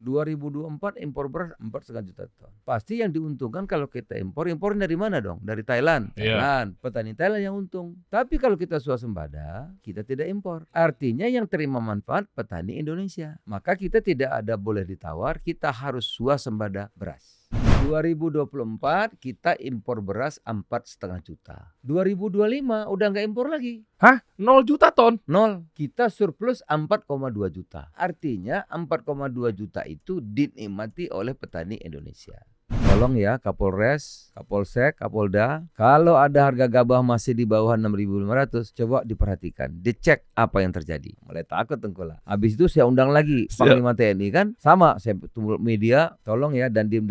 2024 impor beras 4,5 juta ton. Pasti yang diuntungkan kalau kita impor dari mana dong? Dari Thailand. Petani Thailand yang untung. Tapi kalau kita swasembada, kita tidak impor. Artinya yang terima manfaat petani Indonesia. Maka kita tidak ada boleh ditawar, kita harus swasembada beras. 2024 kita impor beras 4,5 juta. 2025 udah nggak impor lagi. Hah? 0 juta ton? 0. Kita surplus 4,2 juta. Artinya 4,2 juta itu dinikmati oleh petani Indonesia. Tolong ya Kapolres, Kapolsek, Kapolda, kalau ada harga gabah masih di bawah 6.500, coba diperhatikan, dicek apa yang terjadi. Mulai takut tengkola. Habis itu saya undang lagi Panglima TNI kan, sama saya tunggu media, tolong ya dandim,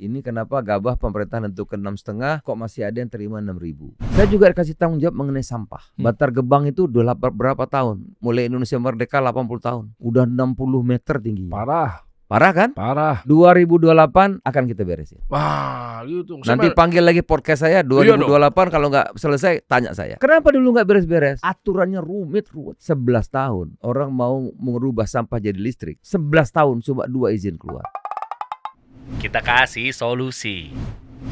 ini kenapa gabah pemerintah nentukan 6,5 kok masih ada yang terima 6.000. Saya juga kasih tanggung jawab mengenai sampah. Bantar Gebang itu udah berapa tahun? Mulai Indonesia merdeka 80 tahun. Udah 60 meter tinggi. Parah kan? Parah. 2028 akan kita beresin. Wah, gitu. Nanti panggil lagi podcast saya 2028 kalau nggak selesai tanya saya. Kenapa dulu nggak beres-beres? Aturannya rumit. 11 tahun orang mau merubah sampah jadi listrik. 11 tahun cuma 2 izin keluar. Kita kasih solusi.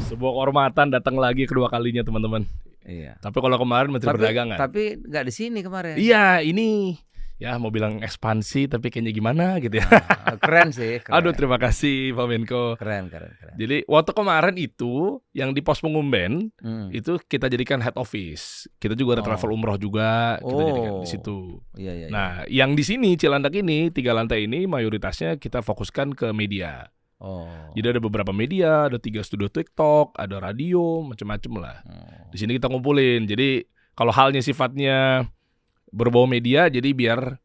Sebuah kehormatan datang lagi kedua kalinya teman-teman. Iya. Tapi kalau kemarin Menteri Perdagangan. Tapi nggak di sini kemarin. Iya, ini. Ya mau bilang ekspansi tapi kayaknya gimana gitu ya. Keren sih. Keren. Aduh terima kasih Pak Menko. Keren. Jadi waktu kemarin itu yang di pos Pengumben itu kita jadikan head office. Kita juga ada travel umroh juga kita jadikan di situ. Iya. Nah yang di sini Cilandak ini 3 lantai ini mayoritasnya kita fokuskan ke media. Jadi ada beberapa media, ada 3 studio TikTok, ada radio, macam-macam lah. Di sini kita ngumpulin. Jadi kalau halnya sifatnya berbau media, jadi biar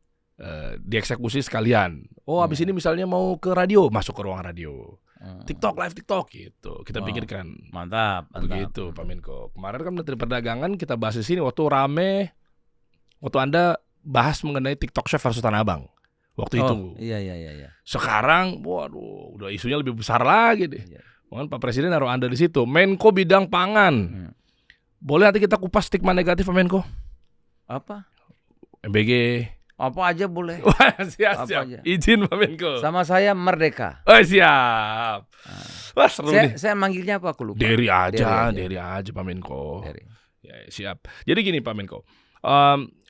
dieksekusi sekalian. Habis ini misalnya mau ke radio, masuk ke ruang radio. Live TikTok gitu. Kita pikirkan. Mantap. Begitu Pak Menko. Kemarin kan Menteri Perdagangan kita bahas di sini waktu rame, waktu Anda bahas mengenai TikTok Chef versus Tanah Abang. Waktu itu. Iya. Sekarang, waduh, udah isunya lebih besar lagi deh. Mohon Pak Presiden naruh Anda di situ. Menko bidang pangan. Boleh nanti kita kupas stigma negatif Pak Menko? Apa? MBG. Apa aja boleh. Siap. Aja. Izin Pak Menko. Sama saya Merdeka. Siap. Wah seru nih. Saya manggilnya apa aku lupa. Deri aja Pak Menko. Ya, siap. Jadi gini Pak Menko.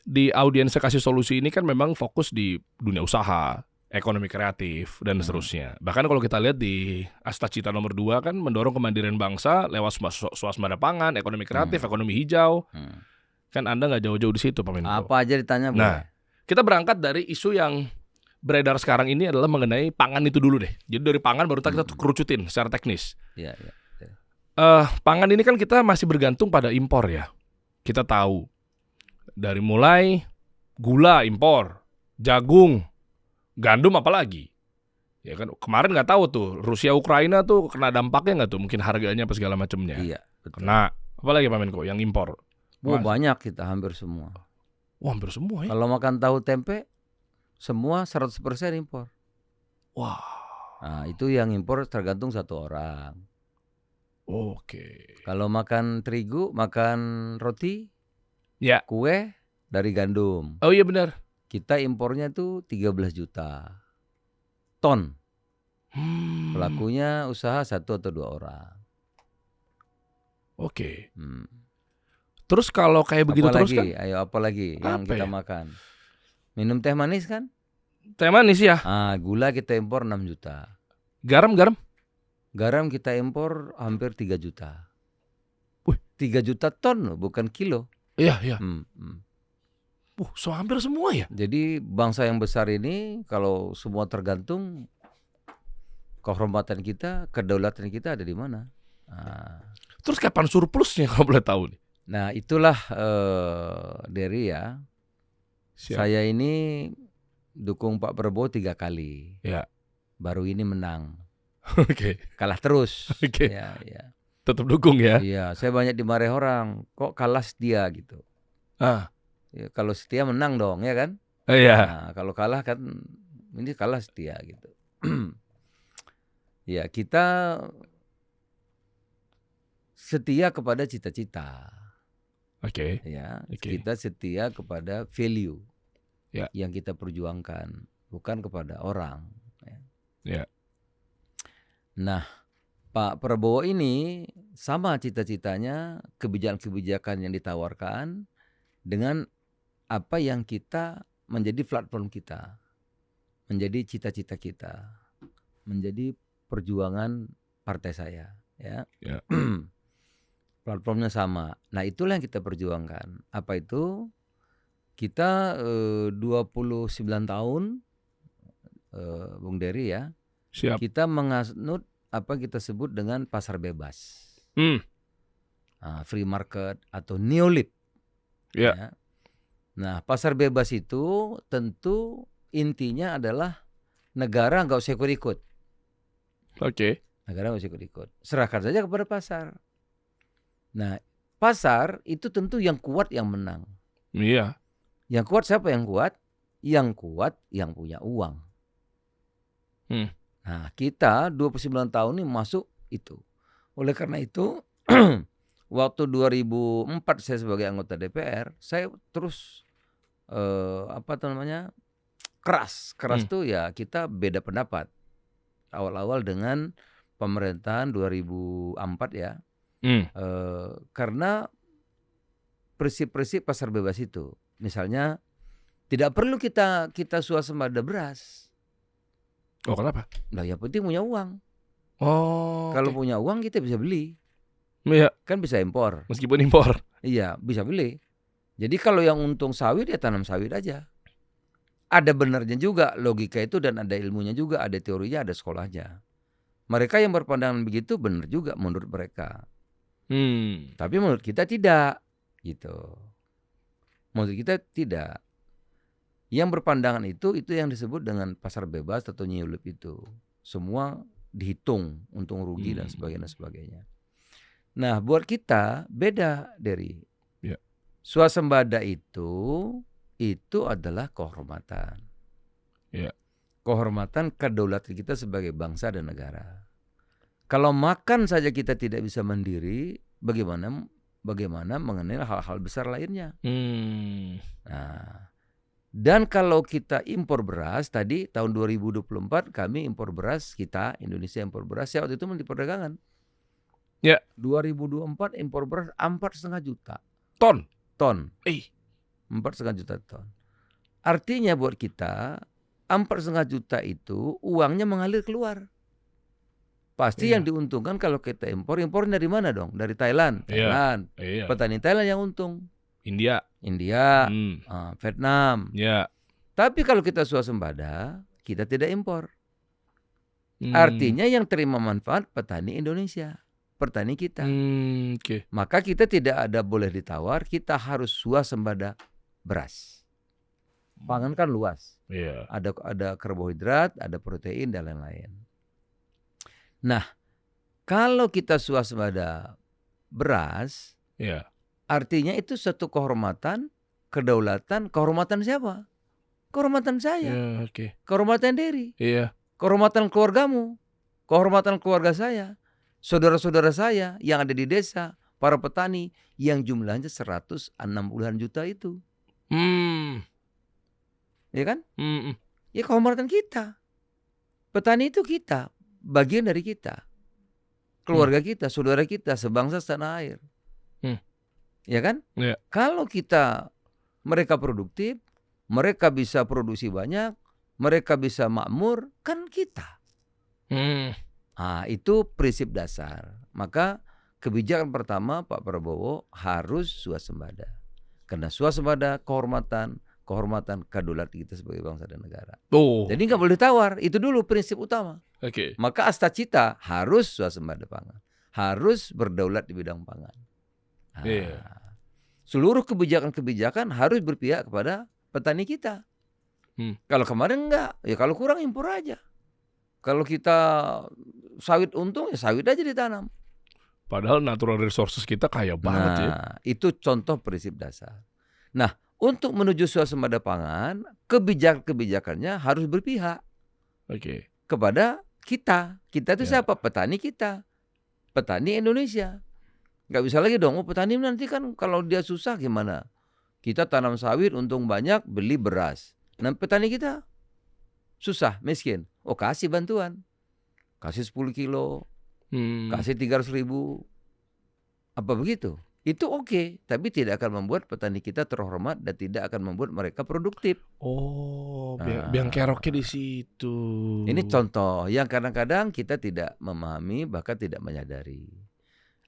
Di audiens kasih solusi ini kan memang fokus di dunia usaha, ekonomi kreatif dan seterusnya. Bahkan kalau kita lihat di Astacita nomor 2 kan mendorong kemandirian bangsa lewat swasembada pangan, ekonomi kreatif, ekonomi hijau. Kan Anda nggak jauh-jauh di situ Pak Menko. Apa aja ditanya boleh. Nah, kita berangkat dari isu yang beredar sekarang ini adalah mengenai pangan itu dulu deh. Jadi dari pangan baru kita kerucutin secara teknis. Iya. Pangan ini kan kita masih bergantung pada impor ya. Kita tahu dari mulai gula impor, jagung, gandum apalagi. Ya kan kemarin nggak tahu tuh Rusia Ukraina tuh kena dampaknya nggak tuh? Mungkin harganya apa segala macamnya. Iya, betul. Kena. Apalagi Pak Menko yang impor. Banyak kita hampir semua. Hampir semua ya. Kalau makan tahu tempe semua 100% impor. Wah. Nah, itu yang impor tergantung 1 orang. Oke. Kalau makan terigu, makan roti, kue dari gandum. Oh iya benar. Kita impornya tuh 13 juta ton. Pelakunya usaha 1 atau 2 orang. Oke. Terus kalau kayak begitu terus kan? Ayo apalagi yang kita makan? Minum teh manis kan? Teh manis ya? Gula kita impor 6 juta. Garam? Garam kita impor hampir 3 juta. 3 juta ton loh, bukan kilo. Iya. Hampir semua ya? Jadi bangsa yang besar ini kalau semua tergantung kehormatan kita, kedaulatan kita ada di mana. Terus kapan surplusnya kalau boleh tahu nih? Nah itulah Deri ya. Saya ini dukung Pak Prabowo 3 kali. Ya. Baru ini menang. Oke. Kalah terus. Oke. Ya. Tetap dukung ya? Iya, saya banyak dimarahi orang. Kok kalah setia gitu. Ya, kalau setia menang dong ya kan? Iya. Nah, kalau kalah kan ini kalah setia gitu. Ya kita setia kepada cita-cita. Oke. Ya, kita setia kepada value yang kita perjuangkan, bukan kepada orang. Ya. Ya. Nah, Pak Prabowo ini sama cita-citanya, kebijakan-kebijakan yang ditawarkan dengan apa yang kita menjadi platform kita, menjadi cita-cita kita, menjadi perjuangan partai saya, ya. Ya. Platformnya sama. Nah, itulah yang kita perjuangkan. Apa itu? Kita 29 tahun, Bung Dery ya, Siap. kita menganut apa kita sebut dengan pasar bebas, free market atau neolib. Ya. Ya. Nah, pasar bebas itu tentu intinya adalah negara nggak usah ikut-ikut. Oke. Negara nggak usah ikut-ikut. Serahkan saja kepada pasar. Nah, pasar itu tentu yang kuat yang menang. Iya. Yang kuat siapa yang kuat? Yang kuat yang punya uang. Nah, kita 29 tahun ini masuk itu. Oleh karena itu, waktu 2004 saya sebagai anggota DPR, saya terus keras tuh ya kita beda pendapat. Awal-awal dengan pemerintahan 2004 ya. Karena prinsip-prinsip pasar bebas itu. Misalnya tidak perlu kita swasembada beras. Oh, kenapa? Nah, yang penting punya uang. Oh. Kalau punya uang kita bisa beli. Iya. Kan bisa impor. Meskipun impor. Iya, bisa beli. Jadi kalau yang untung sawit ya tanam sawit aja. Ada benarnya juga logika itu dan ada ilmunya juga, ada teorinya, ada sekolahnya. Mereka yang berpandangan begitu benar juga menurut mereka. Tapi menurut kita tidak, gitu. Menurut kita tidak. Yang berpandangan itu yang disebut dengan pasar bebas atau neolib itu. Semua dihitung untung rugi dan sebagainya. Nah, buat kita beda dari swasembada itu adalah kehormatan. Ya. Kehormatan kedaulatan kita sebagai bangsa dan negara. Kalau makan saja kita tidak bisa mandiri, bagaimana mengenai hal-hal besar lainnya. Nah, dan kalau kita impor beras, tadi tahun 2024 kami impor beras, Indonesia impor beras, ya waktu itu Menteri Perdagangan. Ya. 2024 impor beras 4,5 juta. Ton. 4,5 juta ton. Artinya buat kita 4,5 juta itu uangnya mengalir keluar. Pasti yang diuntungkan kalau kita impor dari mana dong? Dari Thailand. Petani Thailand yang untung. India, Vietnam. Ya. Tapi kalau kita swasembada, kita tidak impor. Artinya yang terima manfaat petani Indonesia, petani kita. Maka kita tidak ada boleh ditawar, kita harus swasembada beras. Pangan kan luas. Ada karbohidrat, ada protein dan lain-lain. Nah, kalau kita swasembada beras, artinya itu satu kehormatan, kedaulatan. Kehormatan siapa? Kehormatan saya. Kehormatan Dery. Kehormatan keluargamu. Kehormatan keluarga saya. Saudara-saudara saya yang ada di desa, para petani yang jumlahnya 160-an juta itu. Ya kan? Ya kehormatan kita. Petani itu kita, bagian dari kita. Keluarga kita, saudara kita, sebangsa setanah air. Ya kan? Kalau mereka produktif, mereka bisa produksi banyak, mereka bisa makmur, kan kita. Itu prinsip dasar. Maka kebijakan pertama Pak Prabowo harus swasembada. Karena swasembada kehormatan kedaulatan kita sebagai bangsa dan negara. Jadi nggak boleh tawar. Itu dulu prinsip utama. Maka Astacita harus swasembada pangan, harus berdaulat di bidang pangan. Seluruh kebijakan harus berpihak kepada petani kita. Kalau kemarin enggak, ya kalau kurang impor aja. Kalau kita sawit untung, ya sawit aja ditanam. Padahal natural resources kita kaya banget ya. Itu contoh prinsip dasar. Nah, untuk menuju swasembada pangan, kebijakannya harus berpihak kepada kita. Kita itu siapa? Petani kita. Petani Indonesia. Nggak bisa lagi dong, petani nanti kan kalau dia susah gimana? Kita tanam sawit untung banyak, beli beras. Nah petani kita susah, miskin. oh kasih bantuan. Kasih 10 kilo, kasih 300.000. Apa begitu? Itu oke, tapi tidak akan membuat petani kita terhormat dan tidak akan membuat mereka produktif. Oh, biang keroknya di situ. Ini contoh yang kadang-kadang kita tidak memahami, bahkan tidak menyadari.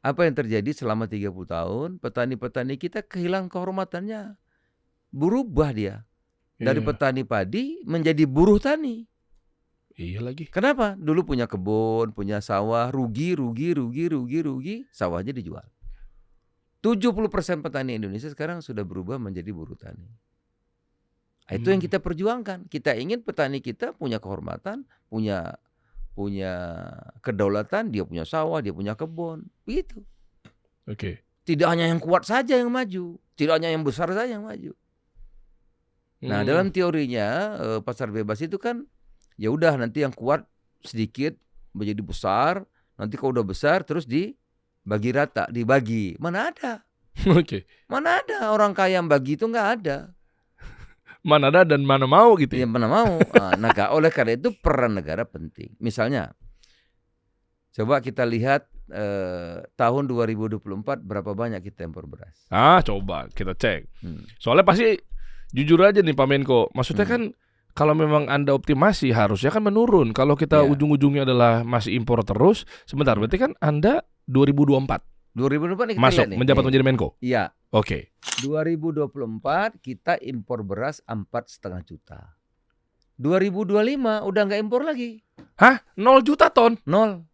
Apa yang terjadi selama 30 tahun, petani-petani kita kehilangan kehormatannya. Berubah dia. Dari petani padi menjadi buruh tani. Iya lagi. Kenapa? Dulu punya kebun, punya sawah, rugi, sawahnya dijual. 70% petani Indonesia sekarang sudah berubah menjadi buruh tani. Itu yang kita perjuangkan. Kita ingin petani kita punya kehormatan, punya kedaulatan, dia punya sawah, dia punya kebun. Begitu. Oke. Tidak hanya yang kuat saja yang maju, tidak hanya yang besar saja yang maju. Nah, dalam teorinya pasar bebas itu kan ya udah nanti yang kuat sedikit menjadi besar, nanti kalau udah besar terus dibagi rata, dibagi. Mana ada? Oke. Mana ada orang kaya yang bagi itu nggak ada. Mana ada dan mana mau gitu Ya ya? mana mau. Nah, oleh karena itu peran negara penting. Misalnya, coba kita lihat tahun 2024 berapa banyak kita impor beras. Coba kita cek. Soalnya pasti jujur aja nih Pak Menko. Maksudnya kan kalau memang Anda optimasi harusnya kan menurun. Kalau kita ujung-ujungnya adalah masih impor terus, sebentar berarti kan Anda 2024 2024 kita masuk lihat nih. menjabat menjadi Menko. Iya. Oke. 2024 kita impor beras 4,5 juta. 2025 udah nggak impor lagi. 0 juta ton? 0.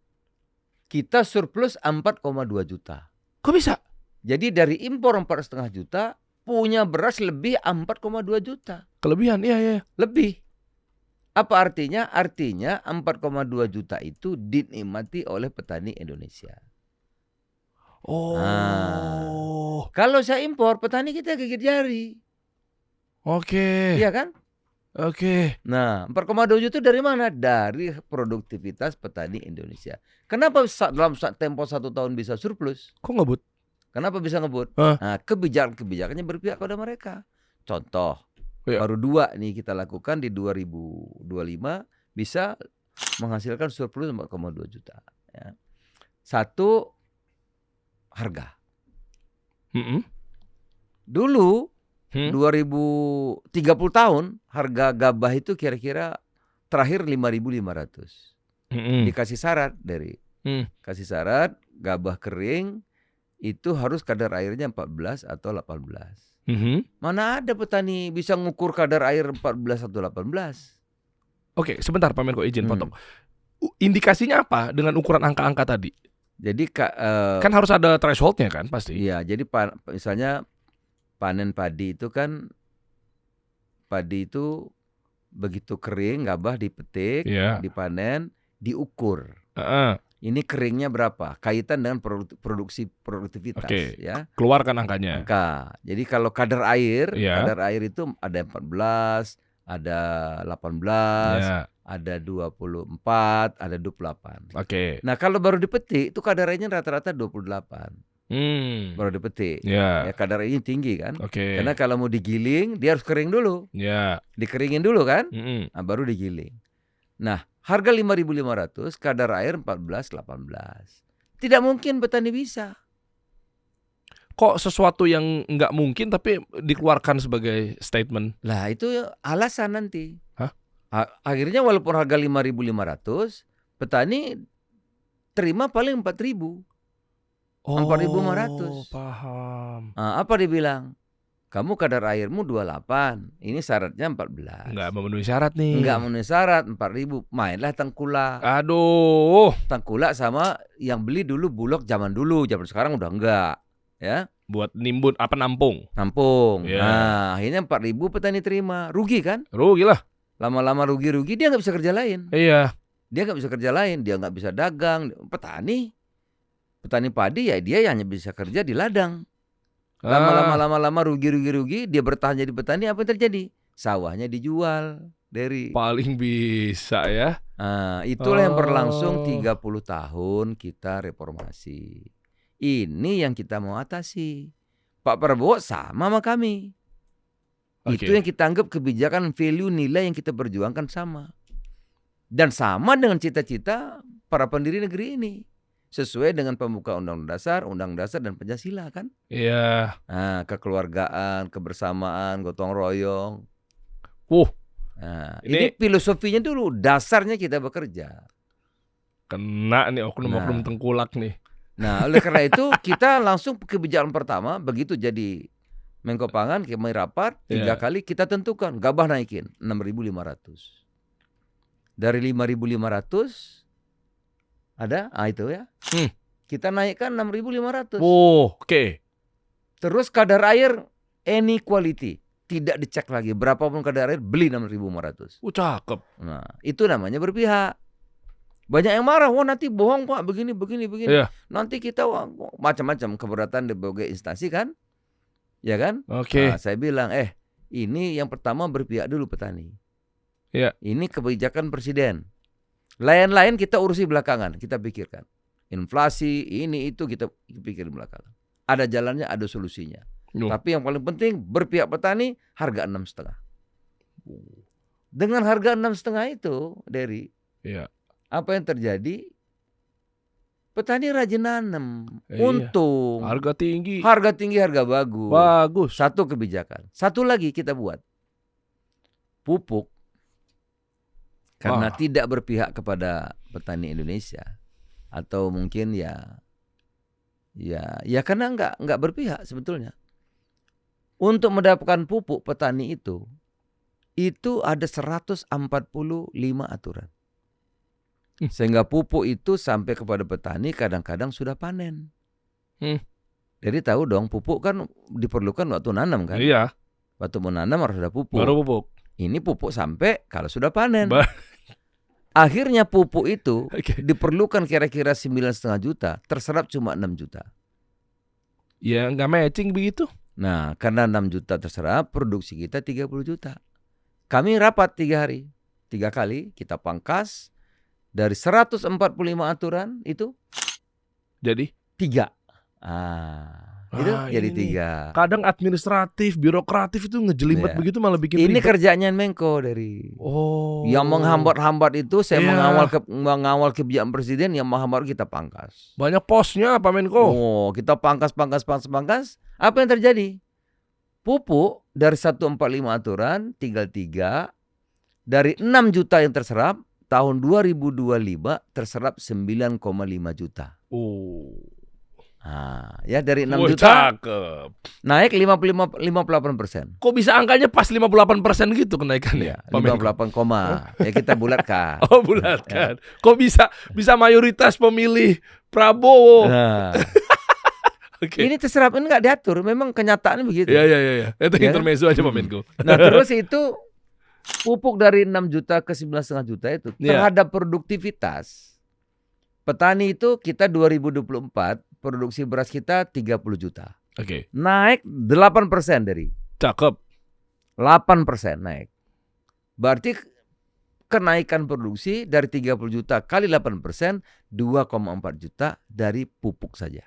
Kita surplus 4,2 juta. Kok bisa? Jadi dari impor 4,5 juta, punya beras lebih 4,2 juta. Kelebihan, iya. Lebih. Apa artinya? Artinya 4,2 juta itu dinikmati oleh petani Indonesia. Kalau saya impor, petani kita gigit jari. Oke. Iya kan? Oke. Nah, 4,2 juta dari mana? Dari produktivitas petani Indonesia. Kenapa dalam tempo 1 tahun bisa surplus? Kok ngebut? Kenapa bisa ngebut? Nah, kebijakannya berpihak pada mereka. Contoh, baru 2 nih kita lakukan di 2025 bisa menghasilkan surplus 4,2 juta. Ya. 1, harga. Dulu 2030 tahun harga gabah itu kira-kira terakhir 5.500. Dikasih syarat kasih syarat gabah kering itu harus kadar airnya 14 atau 18. Mana ada petani bisa ngukur kadar air 14 atau 18? Oke, sebentar Pak Menko izin potong. Indikasinya apa dengan ukuran angka-angka tadi? Jadi kan harus ada thresholdnya kan pasti. Iya, jadi misalnya panen padi itu kan begitu kering gabah dipetik, dipanen, diukur. Ini keringnya berapa? Kaitan dengan produktivitas. Ya. Keluarkan angkanya. Jadi kalau kadar air itu ada 14, ada 18. Ada 24, ada 28. Nah kalau baru dipetik itu kadar airnya rata-rata 28. Baru dipetik. Ya, kadar airnya tinggi kan. Karena kalau mau digiling dia harus kering dulu. Dikeringin dulu kan. Nah, baru digiling. Nah harga 5.500 kadar air 14, 18. Tidak mungkin petani bisa. Kok sesuatu yang nggak mungkin tapi dikeluarkan sebagai statement? Lah itu alasan nanti. Akhirnya walaupun harga 5.500, petani terima paling 4.000. 4.500. Paham. Apa dibilang? Kamu kadar airmu 28, ini syaratnya 14. Nggak memenuhi syarat nih. Nggak memenuhi syarat, 4.000. Mainlah tengkulak. Aduh. Tengkulak sama yang beli dulu Bulog zaman dulu, zaman sekarang udah enggak. Ya. Buat nimbun nampung. Nah, akhirnya 4.000 petani terima. Rugi kan? Rugi lah. Lama-lama rugi, dia nggak bisa kerja lain. Iya. Dia nggak bisa kerja lain, dia nggak bisa dagang. Petani padi ya dia hanya bisa kerja di ladang. Lama-lama rugi, dia bertahan jadi petani, apa yang terjadi? Sawahnya dijual dari. Paling bisa ya. Itulah yang berlangsung 30 tahun kita reformasi. Ini yang kita mau atasi. Pak Prabowo sama kami. Itu yang kita anggap kebijakan value nilai yang kita perjuangkan sama. Dan sama dengan cita-cita para pendiri negeri ini. Sesuai dengan pembukaan Undang Dasar dan Pancasila kan. Iya. Nah, kekeluargaan, kebersamaan, gotong royong. Nah, ini filosofinya dulu, dasarnya kita bekerja. Kena nih oknum-oknum tengkulak nih. Nah, oleh karena itu kita langsung kebijakan pertama, begitu jadi Menko Pangan, kami rapat 3 kali kita tentukan gabah naikin 6.500. Dari 5.500 ada, itu ya. Kita naikkan 6.500. Oke. Terus kadar air any quality, tidak dicek lagi berapapun kadar air, beli 6.500. Cakep. Nah, itu namanya berpihak. Banyak yang marah, nanti bohong Pak, begini. Iya. Nanti kita macam-macam keberatan di berbagai instansi kan, ya kan? Oke. Nah, saya bilang, ini yang pertama berpihak dulu petani. Iya. Ini kebijakan presiden. Lain-lain kita urusi belakangan, kita pikirkan. Inflasi, ini itu kita pikirin belakangan. Ada jalannya, ada solusinya. Tapi yang paling penting berpihak petani, harga 6,5. Dengan harga 6,5 itu, Dery, apa yang terjadi? Petani rajin nanam, untung. Harga tinggi, harga bagus. Bagus. Satu kebijakan. Satu lagi kita buat, pupuk. Karena tidak berpihak kepada petani Indonesia, atau mungkin ya karena nggak berpihak sebetulnya. Untuk mendapatkan pupuk petani itu ada 145 aturan. Sehingga pupuk itu sampai kepada petani kadang-kadang sudah panen. Jadi tahu dong, pupuk kan diperlukan waktu nanam kan. Iya. Waktu menanam harus ada pupuk. Baru pupuk. Ini pupuk sampai kalau sudah panen. Akhirnya pupuk itu diperlukan kira-kira 9,5 juta, terserap cuma 6 juta. Ya nggak matching begitu. Nah, karena 6 juta terserap, produksi kita 30 juta. Kami rapat 3 hari. 3 kali kita pangkas dari 145 aturan itu jadi 3. Itu jadi 3. Kadang administratif, birokratif itu ngejelimet begitu malah bikin ini ribet. Kerjanya Menko dari. Yang menghambat-hambat itu saya mengawal kebijakan presiden, yang menghambat kita pangkas. Banyak posnya Pak Menko. Kita pangkas. Apa yang terjadi? Pupuk dari 145 aturan tinggal 3. Dari 6 juta yang terserap, tahun 2025 terserap 9,5 juta. Ya dari 6 juta cakep. naik 58%. Kok bisa angkanya pas 58% gitu kenaikannya? 58, ya kita bulatkan. Bulatkan. Kok bisa mayoritas pemilih Prabowo? Ini terserap, ini nggak diatur, memang kenyataannya begitu. Iya. Itu intermezzo aja Pak Menko. Nah terus itu pupuk dari 6 juta ke 11,5 juta itu terhadap produktivitas. Petani itu kita 2024 produksi beras kita 30 juta. Naik 8% dari. Cakep. 8% naik. Berarti kenaikan produksi dari 30 juta kali 8%, 2,4 juta dari pupuk saja.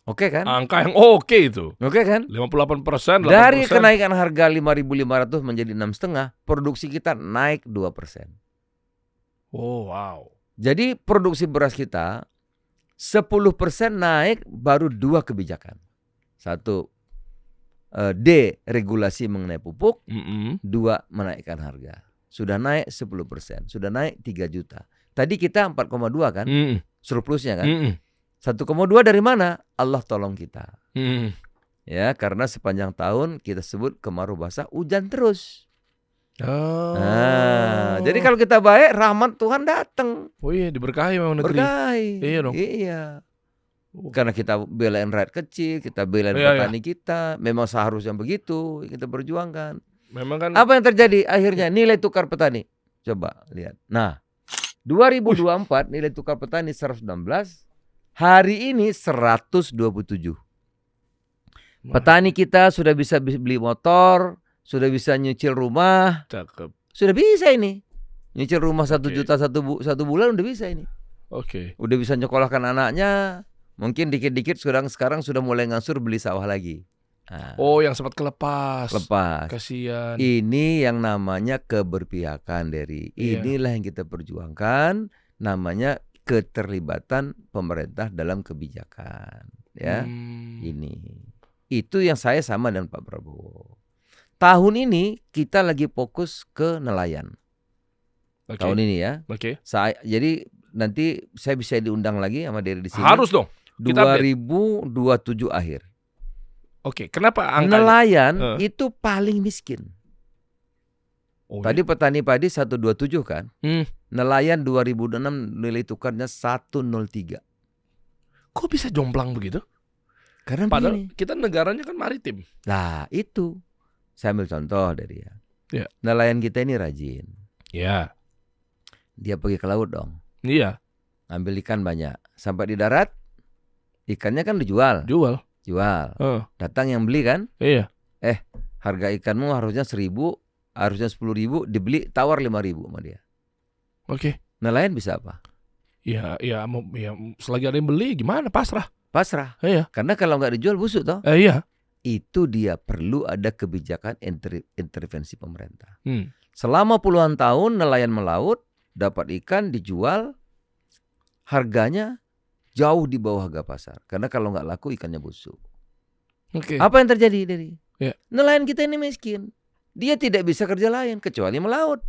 Oke kan? Angka yang oke itu. Oke kan? 58%, 8%. Dari kenaikan harga 5.500 menjadi 6,5, produksi kita naik 2%. Wow. Jadi produksi beras kita 10% naik baru 2 kebijakan. 1, deregulasi mengenai pupuk. 2, menaikkan harga. Sudah naik 10%, sudah naik 3 juta. Tadi kita 4,2 kan? Surplusnya kan? 1,2 dari mana? Allah tolong kita. Ya, karena sepanjang tahun kita sebut kemarau basah, hujan terus. Jadi kalau kita baik, rahmat Tuhan datang. Diberkahi memang negeri. Berkahi. Iya dong. Iya. Karena kita belain rakyat kecil, kita belain petani kita, memang seharusnya begitu kita perjuangkan. Memang kan. Apa yang terjadi akhirnya? Nilai tukar petani. Coba lihat. Nah, 2024 nilai tukar petani 116, hari ini 127. Petani kita sudah bisa beli motor, sudah bisa nyicil rumah. Cakep. Sudah bisa ini. Nyicil rumah 1 juta satu bulan udah bisa ini. Udah bisa nyekolahkan anaknya. Mungkin dikit-dikit sekarang sudah mulai ngangsur beli sawah lagi. Nah, Oh, yang sempat kelepas. lepas. Kasihan. Ini yang namanya keberpihakan dari. Iya. Inilah yang kita perjuangkan, namanya keterlibatan pemerintah dalam kebijakan, ya. Ini. Itu yang saya sama dengan Pak Prabowo. Tahun ini kita lagi fokus ke nelayan. Oke. Tahun ini ya. Oke. Jadi nanti saya bisa diundang lagi sama Dery di sini. Harus dong. Kita update. 2027 akhir. Oke, kenapa angkanya? Nelayan itu paling miskin. Oh, Tadi petani padi 127 kan. Nelayan 2006 nilai tukarnya 103. Kok bisa jomplang begitu? Karena Padahal begini. kita negaranya kan maritim. Nah itu. Saya ambil contoh dari ya. Ya. Nelayan kita ini rajin. Iya. Dia pergi ke laut dong. Iya. Ambil ikan banyak. Sampai di darat, ikannya kan dijual. Jual. Datang yang beli kan. Iya. Harga ikanmu harusnya 1.000, harusnya 10.000, dibeli tawar 5.000 sama dia. Oke. Nelayan bisa apa? Ya, selagi ada yang beli gimana? Pasrah. Iya. Karena kalau nggak dijual busuk toh. Iya. Itu dia perlu ada kebijakan intervensi pemerintah. Selama Selama puluhan tahun nelayan melaut, dapat ikan dijual, harganya jauh di bawah harga pasar. Karena kalau nggak laku ikannya busuk. Oke. Apa yang terjadi dari? Ya. Nelayan kita ini miskin. Dia tidak bisa kerja lain kecuali melaut.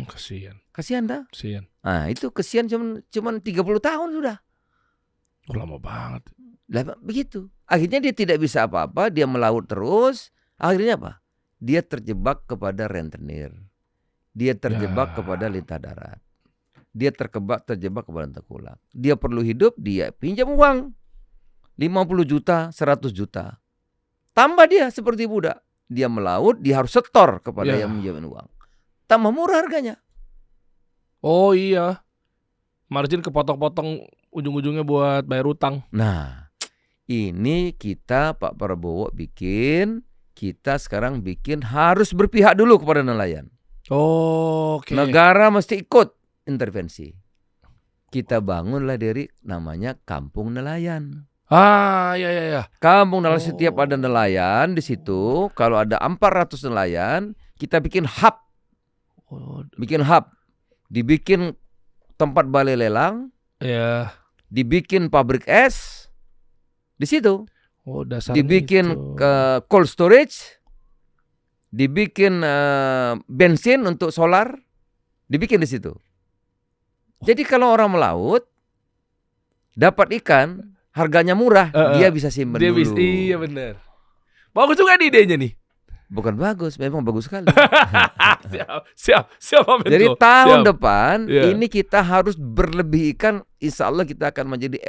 Kasihan. Kasihan dah. Kasihan. Nah itu kasihan cuman 30 tahun sudah. Oh, lama banget. Lah begitu. Akhirnya dia tidak bisa apa-apa, dia melaut terus. Akhirnya apa? Dia terjebak kepada rentenir. Dia terjebak kepada lintah darat. Dia terjebak kepada tengkulak. Dia perlu hidup, dia pinjam uang. 50 juta, 100 juta. Tambah dia seperti budak. Dia melaut, dia harus setor kepada yang minjamin uang. Tambah murah harganya. Oh iya. Margin kepotong-potong ujung-ujungnya buat bayar utang. Nah, ini kita Pak Prabowo bikin, kita sekarang bikin harus berpihak dulu kepada nelayan. Oke. Negara mesti ikut intervensi. Kita bangunlah dari namanya Kampung Nelayan. Ya. Kampung nelayan, setiap ada nelayan di situ, kalau ada 400 nelayan, kita bikin hub. Bikin hub. Dibikin tempat balai lelang. Ya. Dibikin pabrik es. Di situ. Oh, dasarnya dibikin itu. ke cold storage. Dibikin bensin untuk solar. Dibikin di situ. Jadi kalau orang melaut dapat ikan, harganya murah, dia bisa simpan dulu. Iya benar. Bagus juga nih idenya nih. Bukan bagus, memang bagus sekali. Siap Pak Menko. Jadi tahun Siap. depan Iya. ini kita harus berlebih ikan. Insya Allah kita akan menjadi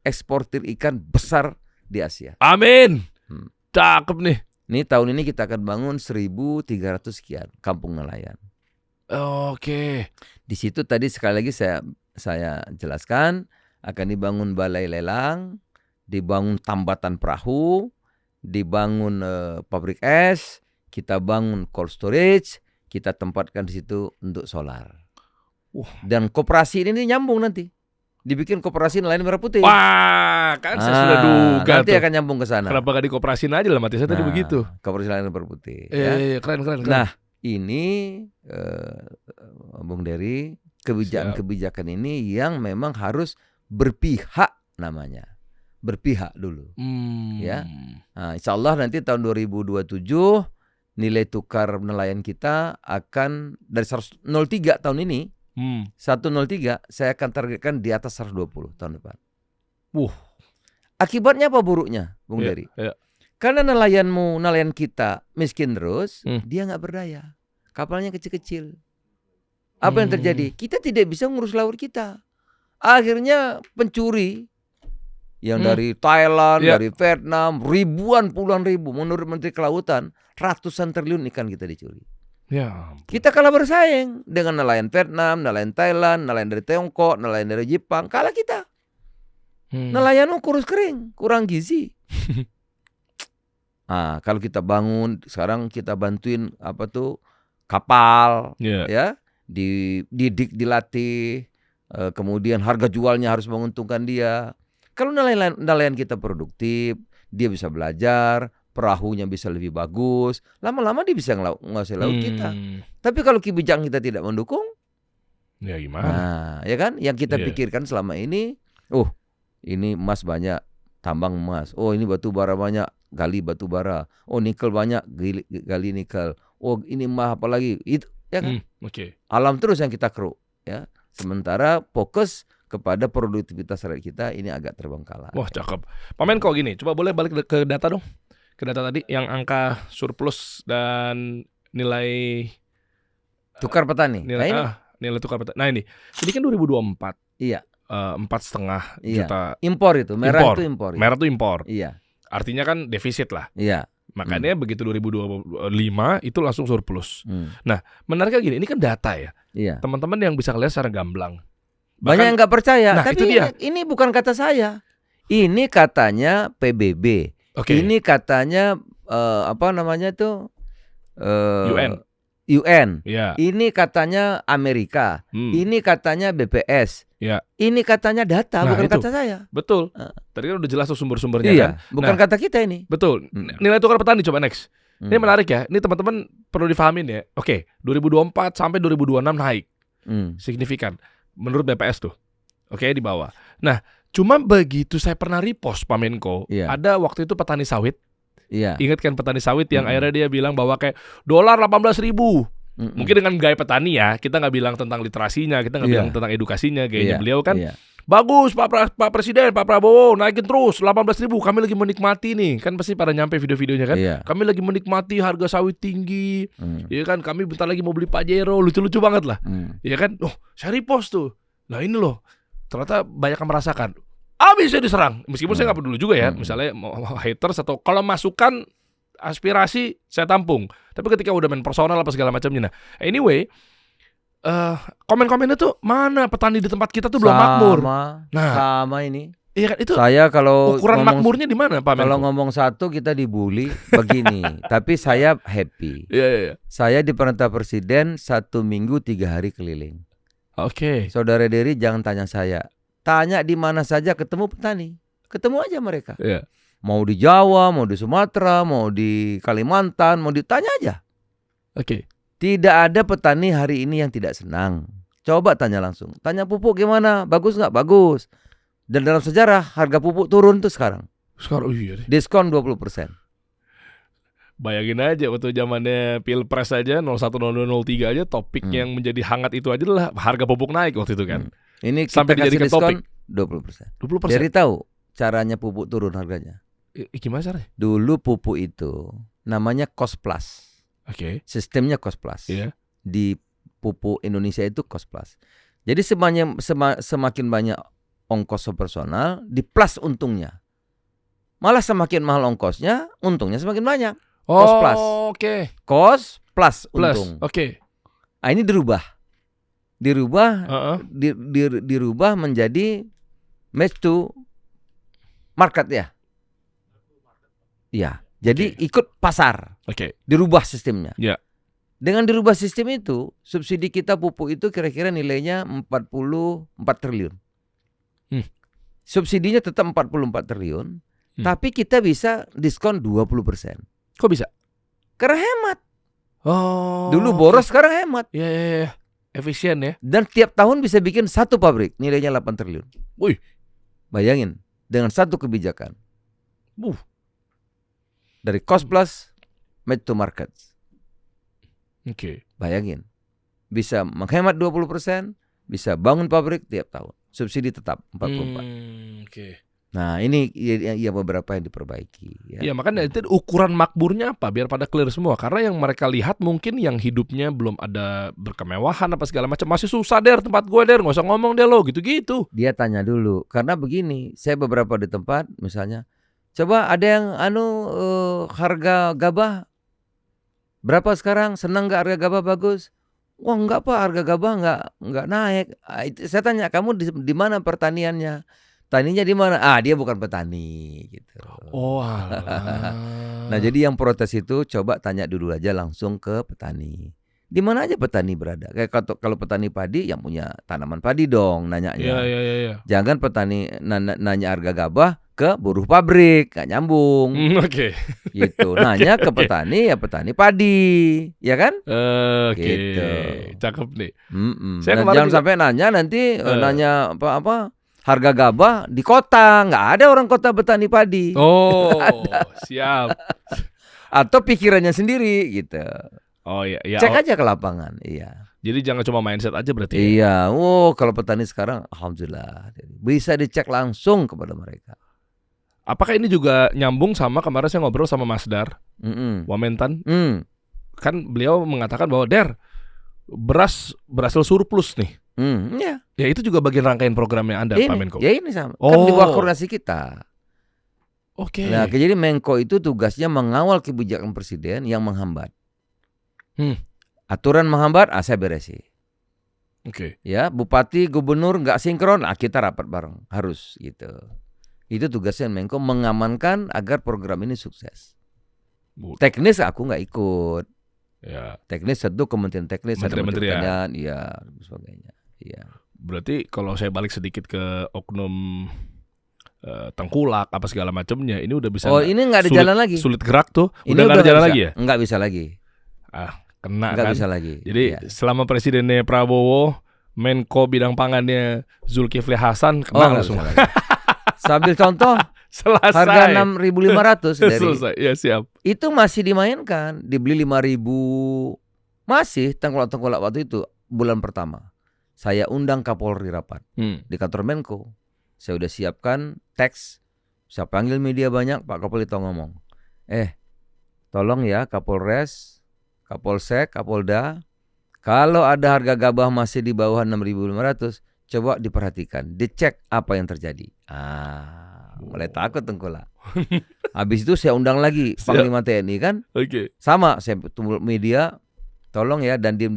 eksportir ikan besar di Asia. Amin. Cakep nih. Ini tahun ini kita akan bangun 1.300 sekian kampung nelayan. Oke. Di situ tadi sekali lagi saya jelaskan akan dibangun balai lelang, dibangun tambatan perahu, dibangun pabrik es, kita bangun cold storage, kita tempatkan di situ untuk solar. Dan koperasi ini nyambung nanti. Dibikin koperasi nelayan merah putih. Wah, kan saya sudah duga nanti tuh. akan nyambung ke sana. Kenapa gak dikoperasiin aja lah, mati saya tadi begitu. Koperasi nelayan merah putih. Iya, keren. Nah, ini Bung Dery, kebijakan ini yang memang harus berpihak namanya. Berpihak dulu. Ya. Nah, insya Allah nanti tahun 2027 nilai tukar nelayan kita akan dari 103 tahun ini, 103 saya akan targetkan di atas 120 tahun depan. Akibatnya apa buruknya, Bung Dery? Karena nelayan kita miskin terus, dia nggak berdaya. Kapalnya kecil-kecil. Apa yang terjadi? Kita tidak bisa ngurus laut kita. Akhirnya pencuri yang dari Thailand, dari Vietnam, puluhan ribu. Menurut Menteri Kelautan, ratusan triliun ikan kita dicuri. Ya. Kita kalah bersaing dengan nelayan Vietnam, nelayan Thailand, nelayan dari Tiongkok, nelayan dari Jepang. Kalah kita. Nelayan kurus kering, kurang gizi. Nah, kalau kita bangun, sekarang kita bantuin kapal, ya, dididik, dilatih, kemudian harga jualnya harus menguntungkan dia. Kalau nelayan kita produktif, dia bisa belajar, perahunya bisa lebih bagus, lama-lama dia bisa menguasai laut kita. Tapi kalau kebijakan kita tidak mendukung, ya gimana? Nah, ya kan, yang kita pikirkan selama ini, ini emas banyak, tambang emas. Oh, ini batu bara banyak, gali batu bara. Oh, nikel banyak, gali nikel. Oh, ini emas apa lagi? Itu, ya kan? Alam terus yang kita keruk, ya. Sementara fokus kepada produktivitas rakyat kita ini agak terbengkalai. Wah, cakep. Pak Menko gini, coba boleh balik ke data dong. Ke data tadi yang angka surplus dan nilai tukar petani. Nilai tukar petani. Nah, ini kan 2024. Iya. 4,5 juta. Impor itu, merah itu impor. Merah itu impor. Iya. Artinya kan defisit lah. Iya. Makanya begitu 2025 itu langsung surplus. Nah, menariknya gini, ini kan data ya. Iya. Teman-teman yang bisa ngeliat secara gamblang. Banyak yang nggak percaya. Nah, tapi itu dia. Ini bukan kata saya. Ini katanya PBB. Ini katanya apa namanya tuh? UN. Ya. Ini katanya Amerika. Ini katanya BPS. Ya. Ini katanya data, bukan kata saya. Betul. Tadi kan udah jelas tuh sumber-sumbernya kan. Bukan kata kita ini. Betul. Nilai tukar petani coba next. Ini menarik ya. Ini teman-teman perlu difahamin ya. Oke, 2024 sampai 2026 naik. Signifikan. Menurut BPS tuh. Oke, di bawah. Nah, cuma begitu saya pernah repost Pak Menko. Ada waktu itu petani sawit. Ingat kan petani sawit yang akhirnya dia bilang bahwa kayak dolar 18.000. Mungkin dengan gaya petani ya, kita nggak bilang tentang literasinya, kita nggak bilang tentang edukasinya, gayanya beliau kan bagus Pak Presiden, Pak Prabowo naikin terus 18.000. Kami lagi menikmati nih, kan pasti pada nyampe video-videonya kan. Kami lagi menikmati harga sawit tinggi, ya kan. Kami bentar lagi mau beli Pajero, lucu-lucu banget lah, ya kan. Saya repost tuh. Nah ini loh, ternyata banyak yang merasakan. Abis saya diserang, meskipun saya nggak peduli juga ya. Misalnya haters atau kalau masukan aspirasi saya tampung. Tapi ketika udah main personal apa segala macamnya. Nah, anyway, komen-komennya tuh mana petani di tempat kita tuh belum makmur. Sama ini. Iya kan, itu saya kalau ukuran makmurnya di mana Pak Menko? Kalau ngomong satu kita dibully begini. Tapi saya happy. Saya diperintah presiden 1 minggu 3 hari keliling. Saudara Dery jangan tanya saya. Tanya di mana saja ketemu petani. Ketemu aja mereka. Mau di Jawa, mau di Sumatera, mau di Kalimantan, mau ditanya aja. Tidak ada petani hari ini yang tidak senang. Coba tanya langsung. Tanya pupuk gimana? Bagus nggak? Bagus. Dan dalam sejarah harga pupuk turun tuh sekarang. Iya. Diskon 20%. Bayangin aja waktu zamannya Pilpres aja 010203 aja topik yang menjadi hangat itu aja adalah harga pupuk naik waktu itu kan. Ini kita sampai kasih dijadikan diskon topik. 20%. Jadi tahu caranya pupuk turun harganya. Gimana caranya? Dulu pupuk itu namanya cost plus. Sistemnya cost plus. Di pupuk Indonesia itu cost plus. Jadi semakin banyak ongkos operasional di plus untungnya. Malah semakin mahal ongkosnya, untungnya semakin banyak. Cost plus. Cost plus untung. Nah, ini dirubah. Dirubah menjadi match to market ya. Iya. Jadi ikut pasar. Dirubah sistemnya. Dengan dirubah sistem itu, subsidi kita pupuk itu kira-kira nilainya 44 triliun. Subsidinya tetap 44 triliun, tapi kita bisa diskon 20%. Kok bisa? Karena hemat. Dulu boros, sekarang hemat. Efisien ya. Dan tiap tahun bisa bikin 1 pabrik, nilainya 8 triliun. Wih. Bayangin, dengan 1 kebijakan. Dari cost plus, match to market. Bayangin, bisa menghemat 20%, bisa bangun pabrik tiap tahun. Subsidi tetap 44. Nah ini ya beberapa yang diperbaiki. Ya makanya itu ukuran makmurnya apa biar pada clear semua. Karena yang mereka lihat mungkin yang hidupnya belum ada berkemewahan apa segala macam masih susah der tempat gue der nggak usah ngomong deh lo gitu-gitu. Dia tanya dulu karena begini saya beberapa di tempat misalnya coba ada yang harga gabah berapa sekarang senang nggak harga gabah bagus? Wah enggak Pak harga gabah nggak naik. Saya tanya kamu di mana pertaniannya? Taninya di mana? Dia bukan petani gitu. Nah, jadi yang protes itu coba tanya dulu aja langsung ke petani. Di mana aja petani berada? Kayak kalau petani padi yang punya tanaman padi dong nanyanya. Iya. Jangan petani nanya harga gabah ke buruh pabrik, nggak nyambung. Oke. Gitu. Nanya ke petani, ya petani padi, ya kan? Oke. Gitu. Cakep nih. Nah, jangan sampai nanya nanti nanya apa harga gabah di kota, nggak ada orang kota petani padi. Oh, siap. Atau pikirannya sendiri gitu. Oh iya, Cek aja ke lapangan, iya. Jadi jangan cuma mindset aja berarti. Iya, kalau petani sekarang, alhamdulillah bisa dicek langsung kepada mereka. Apakah ini juga nyambung sama kemarin saya ngobrol sama Mas Dar Wamentan? Kan beliau mengatakan bahwa beras berhasil surplus nih. Ya. Ya itu juga bagian rangkaian programnya Anda, Pak Menko. Ya ini sama. Kan di bawah koordinasi kita. Oke. Nah, jadi Menko itu tugasnya mengawal kebijakan presiden yang menghambat. Aturan menghambat, saya beresi. Oke. Ya, bupati, gubernur nggak sinkron, kita rapat bareng, harus gitu. Itu tugasnya Menko mengamankan agar program ini sukses. Teknis aku nggak ikut. Ya. Teknis tentu kementerian teknis, menteri pertanian, ya, sebagainya. Ya. Berarti kalau saya balik sedikit ke oknum tengkulak apa segala macamnya, ini udah bisa. Ini nggak ada jalan lagi. Sulit gerak tuh, ini udah nggak ada jalan lagi ya? Nggak bisa lagi. Kena nggak kan? bisa lagi. Jadi selama presidennya Prabowo, Menko bidang pangannya Zulkifli Hasan kena langsung. Sambil contoh, selesai. Harga 6.500 dari. Selesai. Ya siap. Itu masih dimainkan, dibeli 5.000. Masih tengkulak-tengkulak waktu itu bulan pertama. Saya undang Kapolri rapat di kantor Menko. Saya udah siapkan teks. Saya panggil media banyak, Pak Kapolri ngomong. Tolong ya Kapolres, Kapolsek, Kapolda, kalau ada harga gabah masih di bawah 6.500, coba diperhatikan, dicek apa yang terjadi. Mulai takut tengkulak. Habis itu saya undang lagi Panglima TNI kan. Sama, saya tunggu media, tolong ya dandim,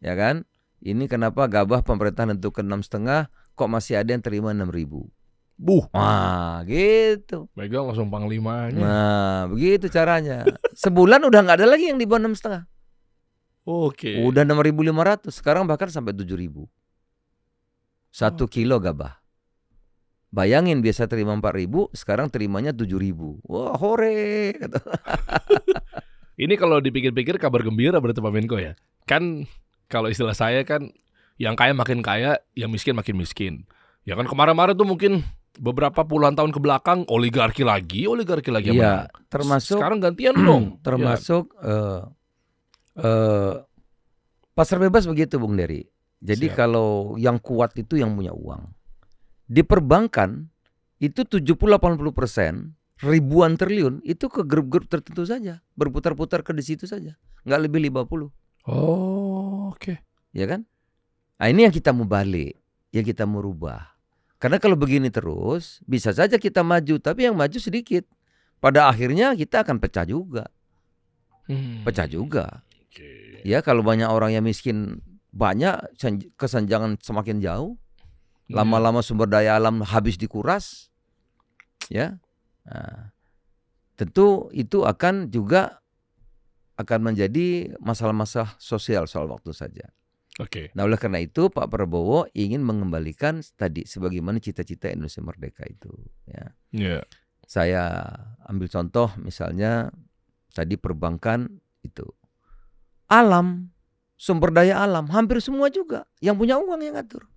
ya kan. Ini kenapa gabah pemerintah nentukan 6,5, kok masih ada yang terima 6.000. Gitu. Megang langsung panglimanya. Nah, begitu caranya. Sebulan udah nggak ada lagi yang di bawah 6,5. Oke. Udah 6.500. Sekarang bahkan sampai 7.000. 1 kilo gabah. Bayangin biasa terima 4.000, sekarang terimanya 7.000. Wah, hore. Ini kalau dipikir-pikir kabar gembira berarti Pak Menko ya. Kan kalau istilah saya kan yang kaya makin kaya, yang miskin makin miskin. Ya kan kemarin-kemarin tuh mungkin beberapa puluhan tahun ke belakang oligarki lagi. Iya, termasuk sekarang gantian dong. Termasuk pasar bebas begitu, Bung Dery. Jadi kalau yang kuat itu yang punya uang. Di perbankan itu 70-80%, ribuan triliun itu ke grup-grup tertentu saja, berputar-putar ke di situ saja, nggak lebih 50. Oke. Ya kan? Nah, ini yang kita mau balik, yang kita mau rubah. Karena kalau begini terus, bisa saja kita maju, tapi yang maju sedikit. Pada akhirnya kita akan pecah juga. Pecah juga. Ya, kalau banyak orang yang miskin banyak, kesenjangan semakin jauh. Lama-lama sumber daya alam habis dikuras. Ya. Nah, tentu itu akan menjadi masalah-masalah sosial soal waktu saja. Nah, oleh karena itu Pak Prabowo ingin mengembalikan tadi sebagaimana cita-cita Indonesia Merdeka itu. Ya. Saya ambil contoh misalnya tadi perbankan itu. Alam, sumber daya alam, hampir semua juga yang punya uang yang ngatur.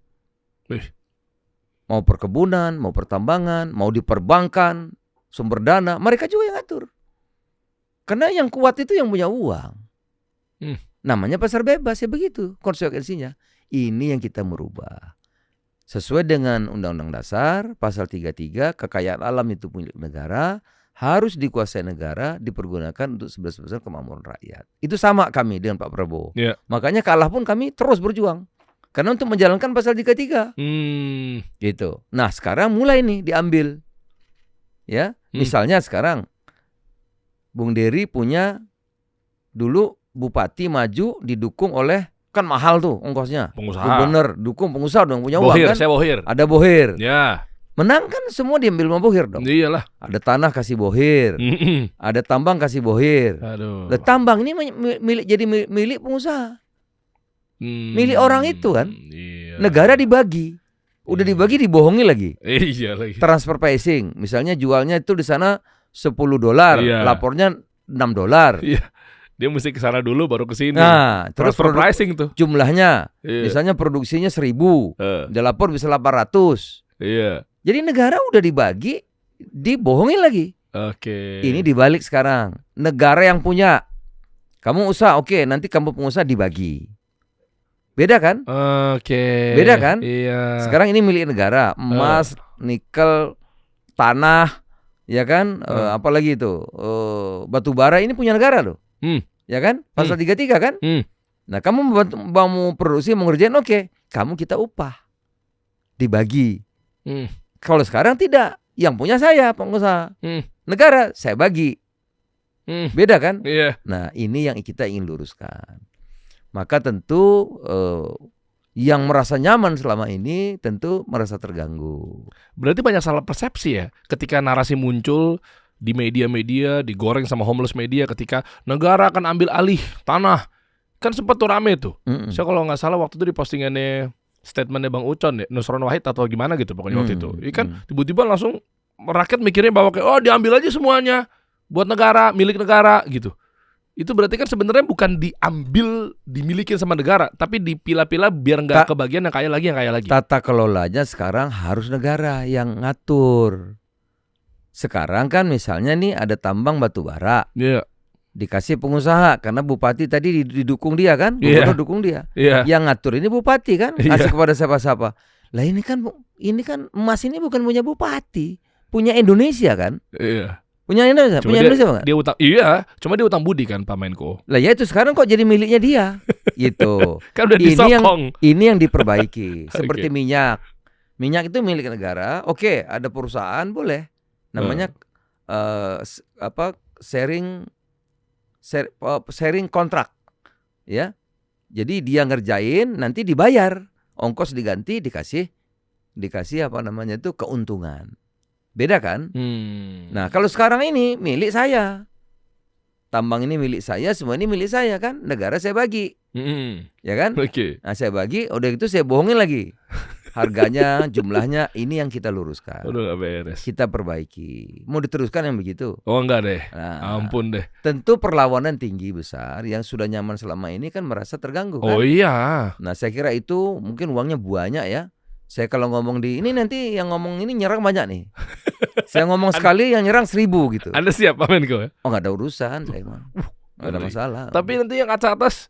Mau perkebunan, mau pertambangan, mau diperbankan, sumber dana, mereka juga yang ngatur. Karena yang kuat itu yang punya uang. Namanya pasar bebas, ya begitu konsekuensinya. Ini yang kita merubah. Sesuai dengan Undang-Undang Dasar pasal 33, kekayaan alam itu milik negara, harus dikuasai negara, dipergunakan untuk 11% kemakmuran rakyat. Itu sama kami dengan Pak Prabowo. Makanya kalah pun kami terus berjuang. Karena untuk menjalankan pasal 33. Gitu. Nah, sekarang mulai nih diambil. Ya, misalnya sekarang Bung Dery punya dulu bupati maju didukung oleh, kan mahal tuh ongkosnya. Pengusaha. Gubernur dukung pengusaha dong, punya uang kan. Saya Bohir. Ada Bohir. Ya. Menang kan semua diambil sama Bohir dong. Iyalah. Ada tanah kasih Bohir. Ada tambang kasih Bohir. Tambang ini milik pengusaha. Milik orang itu kan. Negara dibagi. Udah dibagi dibohongi lagi. Iya lagi. Transfer pricing, misalnya jualnya itu di sana $10, Iya. lapornya $6. Iya. Dia mesti ke sana dulu baru ke sini. Nah, terus transfer pricing tuh. jumlahnya, Iya. misalnya produksinya 1.000, dia lapor bisa 800. Iya. Jadi negara udah dibagi, dibohongi lagi. Oke. Ini dibalik sekarang. Negara yang punya. Kamu usaha, oke, nanti kamu pengusaha dibagi. Beda kan? Oke. Beda kan? Iya. Sekarang ini milik negara, emas, nikel, tanah, ya kan? Apalagi itu batu bara ini punya negara loh, ya kan? Pasal 33 kan? Nah, kamu mau produksi, mau ngerjain, oke, kamu kita upah, dibagi. Kalau sekarang tidak, yang punya saya pengusaha, negara saya bagi, beda kan? Iya. Nah, ini yang kita ingin luruskan. Maka tentu yang merasa nyaman selama ini tentu merasa terganggu. Berarti banyak salah persepsi ya ketika narasi muncul di media-media, digoreng sama homeless media ketika negara akan ambil alih tanah. Kan sempat tuh rame tuh. Saya kalau nggak salah waktu itu di postingannya statementnya Bang Ucon ya, Nusron Wahid atau gimana gitu pokoknya waktu itu. Ini kan tiba-tiba langsung rakyat mikirnya bahwa kayak, oh diambil aja semuanya buat negara, milik negara gitu. Itu berarti kan sebenarnya bukan diambil, dimilikin sama negara, tapi dipilah-pilah biar nggak kebagian yang kaya lagi. Tata kelolanya sekarang harus negara yang ngatur. Sekarang kan misalnya nih ada tambang batu bara, dikasih pengusaha karena bupati tadi didukung dia kan, gubernur dukung dia. Yang ngatur ini bupati kan, kasih kepada siapa-siapa. Lah ini kan emas ini bukan punya bupati, punya Indonesia kan. Punya Indonesia, punya Indonesia enggak? Dia utang, cuma dia utang budi kan Pak Menko. Lah ya itu sekarang kok jadi miliknya dia, gitu. Kan udah disokong. Ini yang diperbaiki. Seperti minyak itu milik negara. Oke, ada perusahaan boleh, namanya sharing kontrak, ya. Jadi dia ngerjain, nanti dibayar, ongkos diganti, dikasih apa namanya itu keuntungan. Beda kan? Nah kalau sekarang ini milik saya, tambang ini milik saya, semua ini milik saya kan, negara saya bagi, ya kan? Nah saya bagi, udah itu saya bohongin lagi, harganya, jumlahnya, ini yang kita luruskan. Udah gak beres. Kita perbaiki. Mau diteruskan yang begitu? Oh enggak deh, ampun deh. Tentu perlawanan tinggi besar, yang sudah nyaman selama ini kan merasa terganggu kan? Oh iya. Nah saya kira itu mungkin uangnya banyak ya. Saya kalau ngomong di ini nanti yang ngomong ini nyerang banyak nih. Saya ngomong sekali yang nyerang 1.000 gitu. Anda siap Pak Menko? Oh nggak ada urusan saya mah. Nggak ada masalah. Tapi nanti yang kaca atas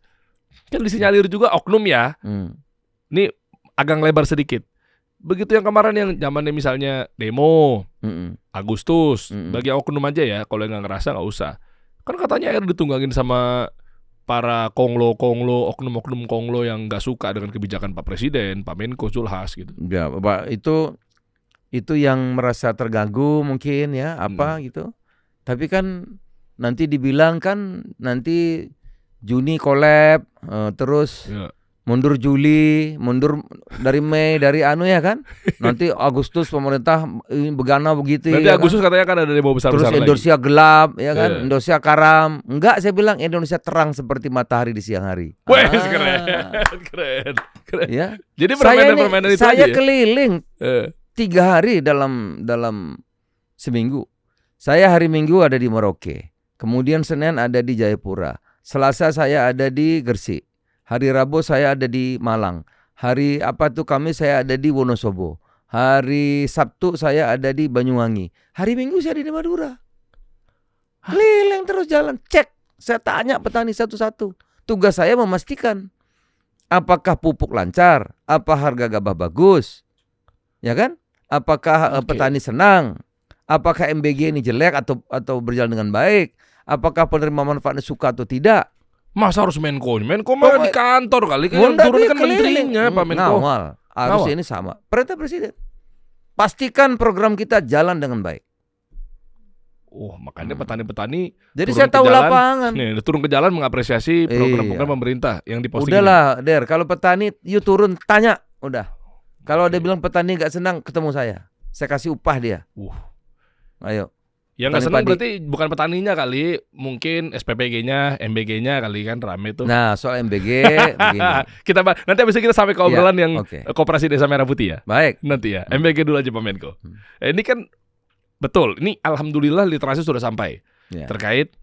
kan disinyalir juga oknum ya. Ini agak lebar sedikit. Begitu yang kemarin yang zamannya misalnya demo Agustus, bagi oknum aja ya. Kalau yang nggak ngerasa nggak usah. Kan katanya air ditunggangin sama para oknum konglo yang nggak suka dengan kebijakan Pak Presiden, Pak Menko, Zulhas gitu. Ya, Pak, itu yang merasa terganggu mungkin ya, gitu. Tapi kan nanti dibilang kan nanti Juni collab, terus mundur Juli, mundur dari Mei, dari ya kan. Nanti Agustus pemerintah begana begitu. Nanti ya Agustus kan? Katanya kan ada demo besar-besar lagi. Terus Indonesia gelap ya kan, Indonesia karam. Enggak, saya bilang Indonesia terang seperti matahari di siang hari. Wah, keren. Ya. Jadi permainan itu saya aja, keliling 3 hari dalam seminggu. Saya hari Minggu ada di Merauke, kemudian Senin ada di Jayapura, Selasa saya ada di Gresik. Hari Rabu saya ada di Malang. Hari Kamis saya ada di Wonosobo. Hari Sabtu saya ada di Banyuwangi. Hari Minggu saya ada di Madura. Keliling terus jalan, cek. Saya tanya petani satu-satu. Tugas saya memastikan apakah pupuk lancar, apa harga gabah bagus, ya kan? Apakah petani senang, apakah MBG ini jelek atau berjalan dengan baik, apakah penerima manfaatnya suka atau tidak. Masa harus Menko mah di kantor kali kan, turun kan menterinya Pak Menko. Ngawal. Harusnya ini sama. Perintah Presiden. Pastikan program kita jalan dengan baik. Makanya petani-petani. Jadi saya tahu lapangan. Nih, turun ke jalan mengapresiasi program-program pemerintah yang diposting. Udahlah, Der. Kalau petani, yuk turun tanya. Udah. Kalau dia bilang petani nggak senang, ketemu saya. Saya kasih upah dia. Ayo. Yang nggak senang berarti bukan petaninya kali, mungkin SPPG-nya, MBG-nya kali kan rame tuh. Nah, soal MBG begini. Nanti habis itu kita sampai ke obrolan yang okay. Koperasi Desa Merah Putih ya. Baik. Nanti ya. MBG dulu aja Pak Menko. Ini kan betul. Ini alhamdulillah literasi sudah sampai terkait.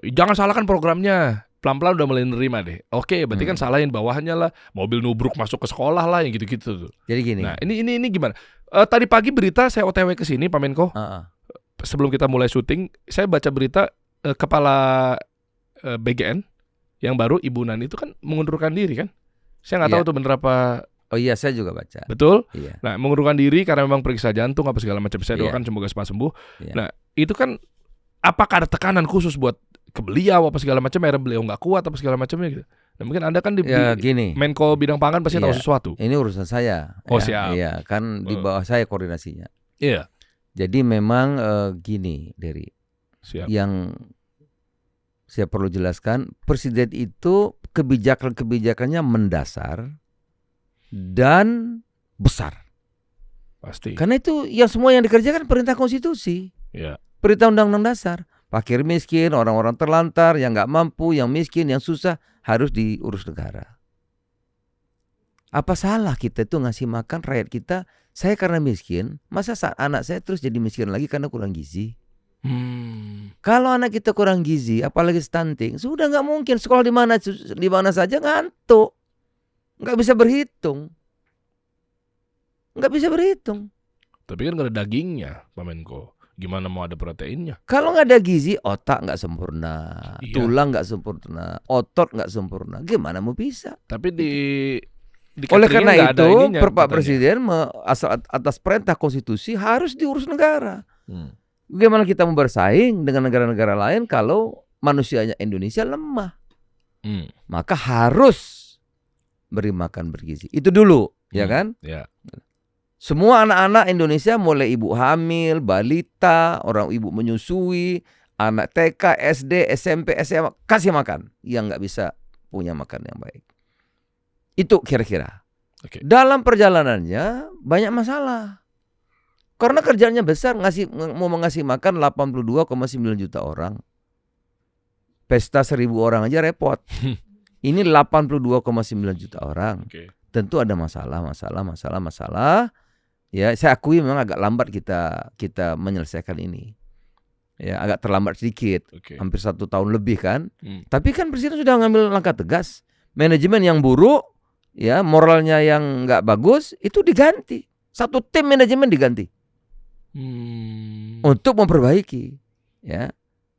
Jangan salahkan programnya. Pelan-pelan udah mulai nerima deh. Oke, berarti kan salahin bawahannya lah. Mobil nubruk masuk ke sekolah lah, yang gitu-gitu tuh. Jadi gini. Nah, ini gimana? Tadi pagi berita saya OTW ke sini, Pak Menko. Sebelum kita mulai syuting, saya baca berita kepala BGN yang baru Ibu Nani itu kan mengundurkan diri kan? Saya nggak tahu tuh bener apa. Oh iya, saya juga baca. Betul? Iya. Nah, mengundurkan diri karena memang periksa jantung apa segala macam. Saya doakan semoga cepat sembuh. Iya. Nah, itu kan apakah ada tekanan khusus buat ke beliau apa segala macam, akhirnya beliau nggak kuat apa segala macamnya gitu. Nah, mungkin Anda kan di gini. Menko bidang pangan pasti tahu sesuatu. Ini urusan saya. Oh siap. Iya, kan di bawah saya koordinasinya. Iya. Jadi memang gini, Dery. Siap. Yang saya perlu jelaskan, presiden itu kebijakannya mendasar dan besar. Pasti. Karena itu yang semua yang dikerjakan perintah konstitusi. Iya. Perintah undang-undang dasar. Fakir miskin, orang-orang terlantar, yang nggak mampu, yang miskin, yang susah harus diurus negara. Apa salah kita itu ngasih makan rakyat kita? Saya karena miskin, masa anak saya terus jadi miskin lagi karena kurang gizi? Kalau anak kita kurang gizi, apalagi stunting, sudah nggak mungkin sekolah di mana saja ngantuk, nggak bisa berhitung, Tapi kan nggak ada dagingnya, Pak Menko. Gimana mau ada proteinnya? Kalau nggak ada gizi, otak nggak sempurna, tulang nggak sempurna, otot nggak sempurna. Gimana mau bisa? Tapi di oleh karena itu, Pak katanya. Presiden atas perintah konstitusi harus diurus negara. Bagaimana kita mau bersaing dengan negara-negara lain kalau manusianya Indonesia lemah? Maka harus beri makan bergizi. Itu dulu, ya kan? Ya. Semua anak-anak Indonesia mulai ibu hamil, balita, orang ibu menyusui, anak TK, SD, SMP, SMA, kasih makan yang nggak bisa punya makan yang baik. Itu kira-kira. Okay. Dalam perjalanannya banyak masalah. Karena kerjanya besar, mau ngasih makan 82,9 juta orang. Pesta 1.000 orang aja repot. Ini 82,9 juta orang. Okay. Tentu ada masalah. Ya, saya akui memang agak lambat kita menyelesaikan ini. Ya, agak terlambat sedikit. Hampir 1 tahun lebih kan. Tapi kan Presiden sudah mengambil langkah tegas. Manajemen yang buruk, ya, moralnya yang nggak bagus, itu diganti. 1 tim manajemen diganti. Untuk memperbaiki. Ya.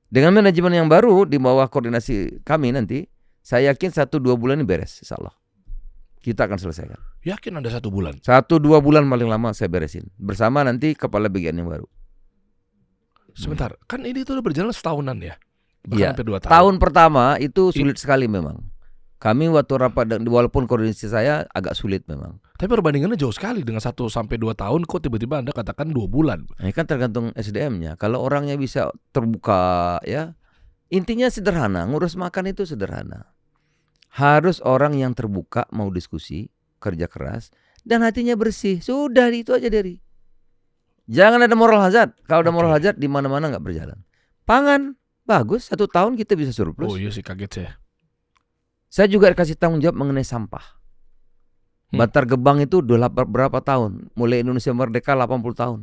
Dengan manajemen yang baru di bawah koordinasi kami nanti, saya yakin 1-2 bulan ini beres, insyaallah. Kita akan selesaikan. Yakin ada 1 bulan? 1-2 bulan paling lama saya beresin. Bersama nanti kepala bagian yang baru. Sebentar, kan ini tuh udah berjalan setahunan ya? Iya. Hampir 2 tahun. Tahun pertama itu sulit sekali memang. Kami waktu rapat, walaupun koordinasi saya agak sulit memang. Tapi perbandingannya jauh sekali dengan 1-2 tahun. Kok tiba-tiba Anda katakan 2 bulan? Ini kan tergantung SDM-nya. Kalau orangnya bisa terbuka, ya. Intinya sederhana, ngurus makan itu sederhana. Harus orang yang terbuka, mau diskusi, kerja keras, dan hatinya bersih. Sudah, itu aja Dery. Jangan ada moral hazard. Kalau ada moral hazard di mana-mana nggak berjalan. Pangan bagus, 1 tahun kita bisa surplus. Oh iya sih, kaget saya. Saya juga dikasih tanggung jawab mengenai sampah. Bantar Gebang itu udah berapa tahun? Mulai Indonesia merdeka 80 tahun.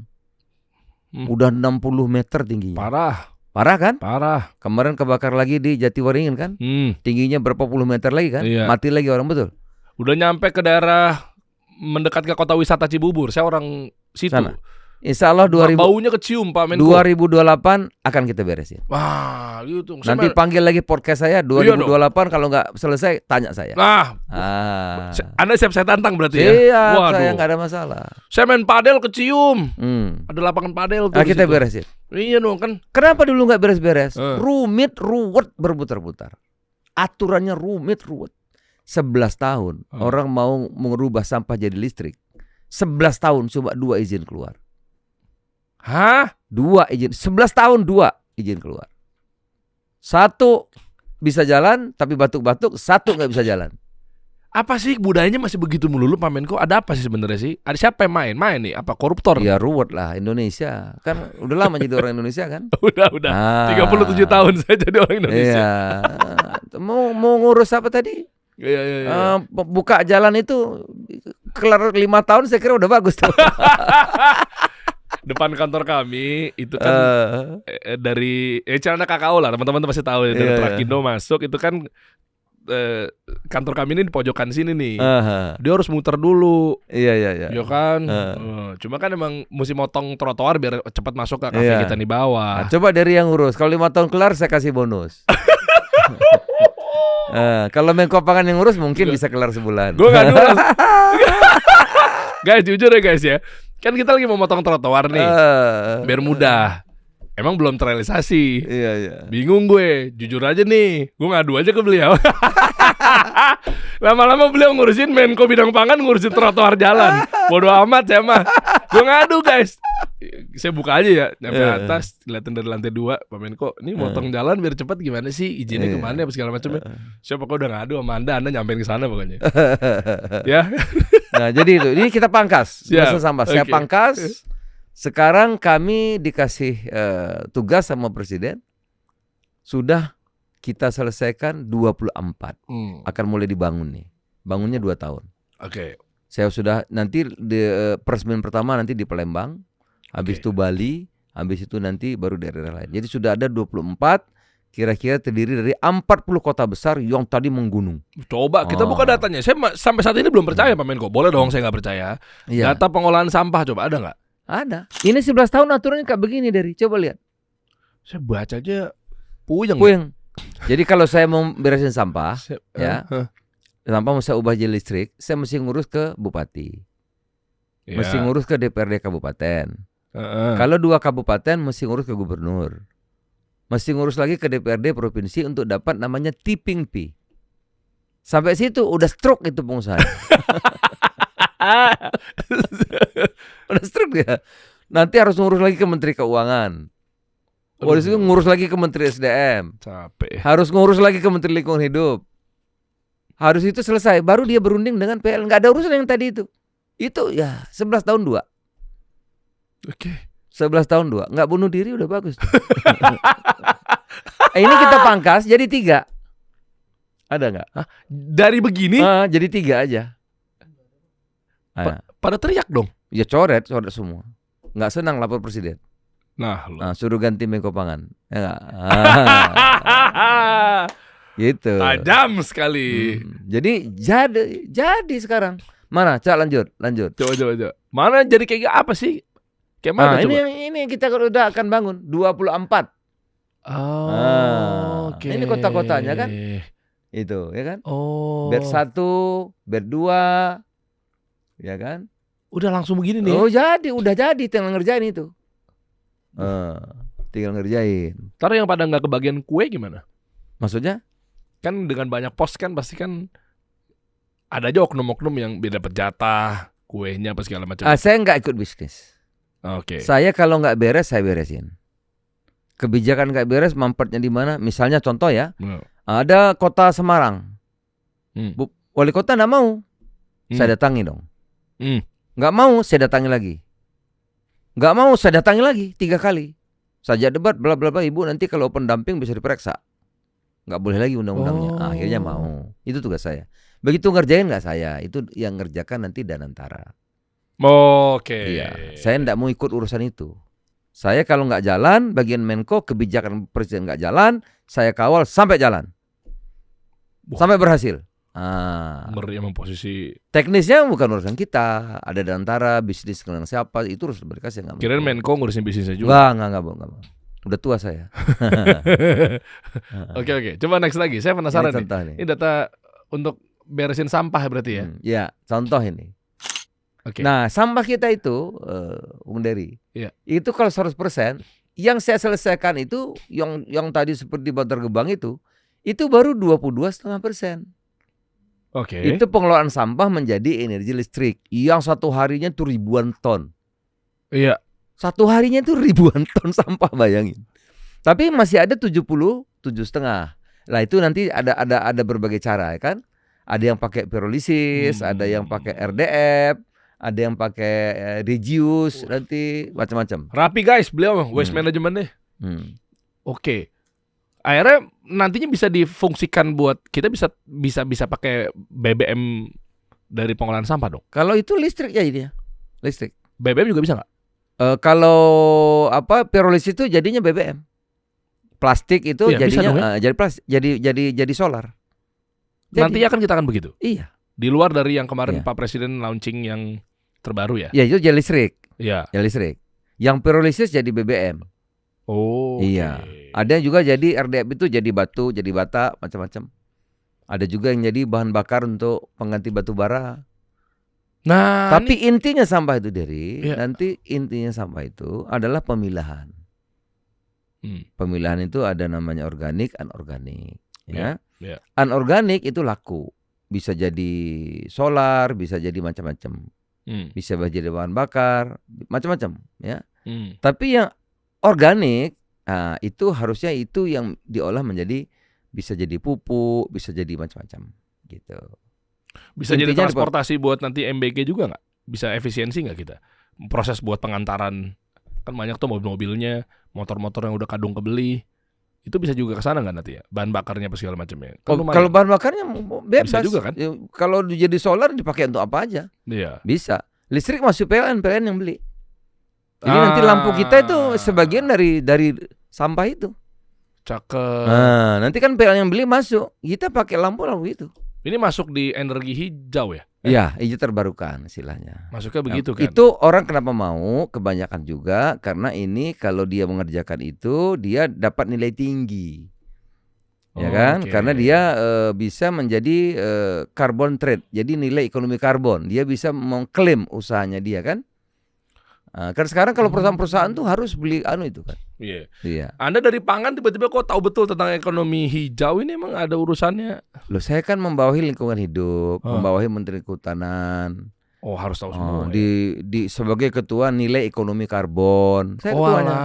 Udah 60 meter tingginya. Parah kan? Parah. Kemarin kebakar lagi di Jatiwaringin kan? Tingginya berapa puluh meter lagi kan? Iya. Mati lagi orang, betul. Udah nyampe ke daerah mendekat ke kota wisata Cibubur. Saya orang situ. Sana. Insya Allah baunya kecium Pak Menko. 2028 akan kita beresin. Wah, gitu. Nanti panggil lagi podcast saya 2028, kalau nggak selesai tanya saya. Nah, Anda siap saya tantang berarti ya? Iya, saya nggak ada masalah. Saya main padel kecium. Ada lapangan padel tuh. Nah, kita beresin. Iya dong kan. Kenapa dulu nggak beres-beres? Rumit, ruwet, berputar-putar. Aturannya rumit, ruwet. 11 tahun orang mau merubah sampah jadi listrik. 11 tahun coba 2 izin keluar. Hah? 2 izin. 11 tahun 2 izin keluar. 1 bisa jalan tapi batuk-batuk, 1 nggak bisa jalan. Apa sih budayanya masih begitu melulu Pak Menko? Ada apa sih sebenarnya sih? Ada siapa yang main nih? Apa koruptor? Ya ruwet lah Indonesia. Kan udah lama jadi orang Indonesia kan? Udah. 37 tahun saya jadi orang Indonesia. Iya. Mau ngurus apa tadi? Iya. Buka jalan itu kelar 5 tahun saya kira udah bagus tuh. Depan kantor kami itu kan dari Celana KKO lah, teman-teman pasti tahu ya, dari Trakindo masuk itu kan kantor kami ini di pojokan sini nih. Dia harus muter dulu. Iya. Ya kan. Cuma kan emang mesti motong trotoar biar cepat masuk ke kafe kita di bawah. Nah, coba dari yang ngurus. Kalau 5 tahun kelar saya kasih bonus. Kalau Menko Pangan yang ngurus mungkin bisa kelar sebulan. Gue nggak ngurus. Guys, jujur ya guys ya. Kan kita lagi mau motong trotoar nih. Biar mudah. Emang belum terrealisasi. Iya. Bingung gue, jujur aja nih. Gue ngadu aja ke beliau. Lama-lama beliau ngurusin Menko Bidang Pangan, ngurusin trotoar jalan. Bodoh amat saya mah. Gue ngadu guys. Saya buka aja ya, nyampe atas, liatin dari lantai 2, Pak Menko, ini motong jalan biar cepat gimana sih? Izinnya kemana apa segala macam. Saya pokoknya udah ngadu sama Anda nyampein ke sana pokoknya. Ya. Nah, jadi itu. Ini kita pangkas. Sampah. Saya pangkas. Sekarang kami dikasih tugas sama Presiden. Sudah kita selesaikan 24. Akan mulai dibangun nih. Bangunnya 2 tahun. Oke. Saya sudah nanti peresmian pertama nanti di Palembang. Habis itu Bali. Habis itu nanti baru daerah lain. Jadi sudah ada 24. Kira-kira terdiri dari 40 kota besar yang tadi menggunung. Coba kita buka datanya. Saya sampai saat ini belum percaya Pak Menko. Boleh dong saya nggak percaya. Data pengolahan sampah coba ada nggak? Ada. Ini 11 tahun aturannya kayak begini dari. Coba lihat. Saya baca aja puyeng. Jadi kalau saya mau beresin sampah, sampah mau saya ubah jadi listrik, saya mesti ngurus ke bupati. Mesti ngurus ke DPRD kabupaten. Kalau 2 kabupaten mesti ngurus ke gubernur. Mesti ngurus lagi ke DPRD provinsi untuk dapat namanya tipping fee. Sampai situ udah stroke itu pengusaha. Udah stroke ya. Nanti harus ngurus lagi ke Menteri Keuangan. Harus ngurus lagi ke Menteri SDM. Capek. Harus ngurus lagi ke Menteri Lingkungan Hidup. Harus itu selesai. Baru dia berunding dengan PL. Nggak ada urusan yang tadi itu. Itu ya 11 tahun 2. Oke. 11 tahun 2. Nggak bunuh diri udah bagus. Ini kita pangkas jadi 3. Ada nggak? Dari begini? Jadi 3 aja. Pada teriak dong. Ya coret semua. Nggak senang lapor Presiden. Nah, suruh ganti Menko Pangan. Ya gitu. Tajam sekali. Jadi jadi sekarang. Mana? Lanjut. Coba. Mana jadi kayak apa sih? Kayak mana coba? Ini kita udah akan bangun 24. Oke. Ini kota-kotanya kan? Itu, ya kan? Bed 1, bed 2. Ya kan? Udah langsung begini nih. Udah jadi, tinggal ngerjain itu. Tinggal ngerjain. Ntar yang pada nggak kebagian kue gimana? Maksudnya? Kan dengan banyak pos kan pasti kan ada aja oknum-oknum yang biar dapat jatah kuenya apa segala macam. Saya nggak ikut bisnis. Oke. Saya kalau nggak beres saya beresin. Kebijakan nggak beres mampetnya di mana? Misalnya contoh ya, ada kota Semarang, wali kota nggak mau, saya datangi dong. Nggak mau, saya datangi lagi. Nggak mau, saya datangi lagi 3 kali. Saja debat, bla bla bla. Ibu nanti kalau open dumping bisa diperiksa. Nggak boleh lagi undang-undangnya. Akhirnya mau. Itu tugas saya. Begitu ngerjain nggak saya, itu yang ngerjakan nanti Danantara. Oke. Iya, saya nggak mau ikut urusan itu. Saya kalau nggak jalan, bagian Menko kebijakan Presiden nggak jalan, saya kawal sampai jalan, sampai berhasil. Ngeri emang posisi. Teknisnya bukan urusan kita. Ada Danantara, bisnis dengan siapa, itu harus mereka saya nggak mau. Kirain Menko ngurusin bisnisnya juga. Nggak mau. Udah tua saya. Oke. Coba next lagi. Saya penasaran nih. Ini data untuk beresin sampah berarti ya? Ya, contoh ini. Okay. Nah, sampah kita itu, Bung Dery, itu kalau 100%, yang saya selesaikan itu, yang tadi seperti Bantar Gebang itu baru 22,5%. Oke. Itu pengelolaan sampah menjadi energi listrik, yang satu harinya tuh ribuan ton. Iya. Satu harinya tuh ribuan ton sampah, bayangin. Tapi masih ada 77,5. Lah itu nanti ada berbagai cara, ya kan? Ada yang pakai pirolisis, ada yang pakai RDF, ada yang pakai reduce, nanti macam-macam. Rapi guys, beliau waste management nih. Oke. Akhirnya nantinya bisa difungsikan buat kita bisa pakai BBM dari pengolahan sampah dong. Kalau itu listrik ya ini ya. Listrik. BBM juga bisa nggak? Kalau pirolisis itu jadinya BBM. Plastik itu jadinya jadi solar. Nantinya kan kita akan begitu. Iya. Di luar dari yang kemarin Pak Presiden launching yang terbaru ya. Ya itu jadi listrik. Iya. Jadi listrik. Yang pirolisis jadi BBM. Oh. Iya. Ada juga jadi RDF itu jadi batu, jadi bata, macam-macam. Ada juga yang jadi bahan bakar untuk pengganti batu bara. Nah, tapi intinya sampah itu nanti intinya sampah itu adalah pemilahan. Pemilahan itu ada namanya organik, anorganik. Ya. Anorganik itu laku, bisa jadi solar, bisa jadi macam-macam, bisa jadi bahan bakar, macam-macam. Ya. Tapi yang organik, itu harusnya itu yang diolah menjadi bisa jadi pupuk, bisa jadi macam-macam, gitu. Bisa intinya jadi transportasi buat nanti MBG juga nggak? Bisa efisiensi nggak kita? Proses buat pengantaran kan banyak tuh mobil-mobilnya, motor-motor yang udah kadung kebeli, itu bisa juga ke sana nggak nanti ya? Bahan bakarnya apa segala macamnya? Kan kalau bahan bakarnya bebas. Bisa juga kan? Kalau jadi solar dipakai untuk apa aja? Iya. Bisa. Listrik masuk PLN yang beli. Jadi nanti lampu kita itu sebagian dari sampah itu. Cakep. Nah, nanti kan PLN yang beli masuk, kita pakai lampu itu. Ini masuk di energi hijau ya? Iya, hijau terbarukan istilahnya. Masuknya begitu kan? Itu orang kenapa mau, kebanyakan juga karena ini kalau dia mengerjakan itu dia dapat nilai tinggi. Ya kan? Karena dia bisa menjadi carbon trade. Jadi nilai ekonomi karbon, dia bisa mengklaim usahanya dia kan? Kan sekarang kalau perusahaan-perusahaan tuh harus beli itu kan. Iya. Anda dari pangan tiba-tiba kok tahu betul tentang ekonomi hijau ini, emang ada urusannya? Loh, saya kan membawahi lingkungan hidup, membawahi Menteri Kehutanan. Oh, harus tahu semua. Di sebagai ketua nilai ekonomi karbon. Saya ketuanya.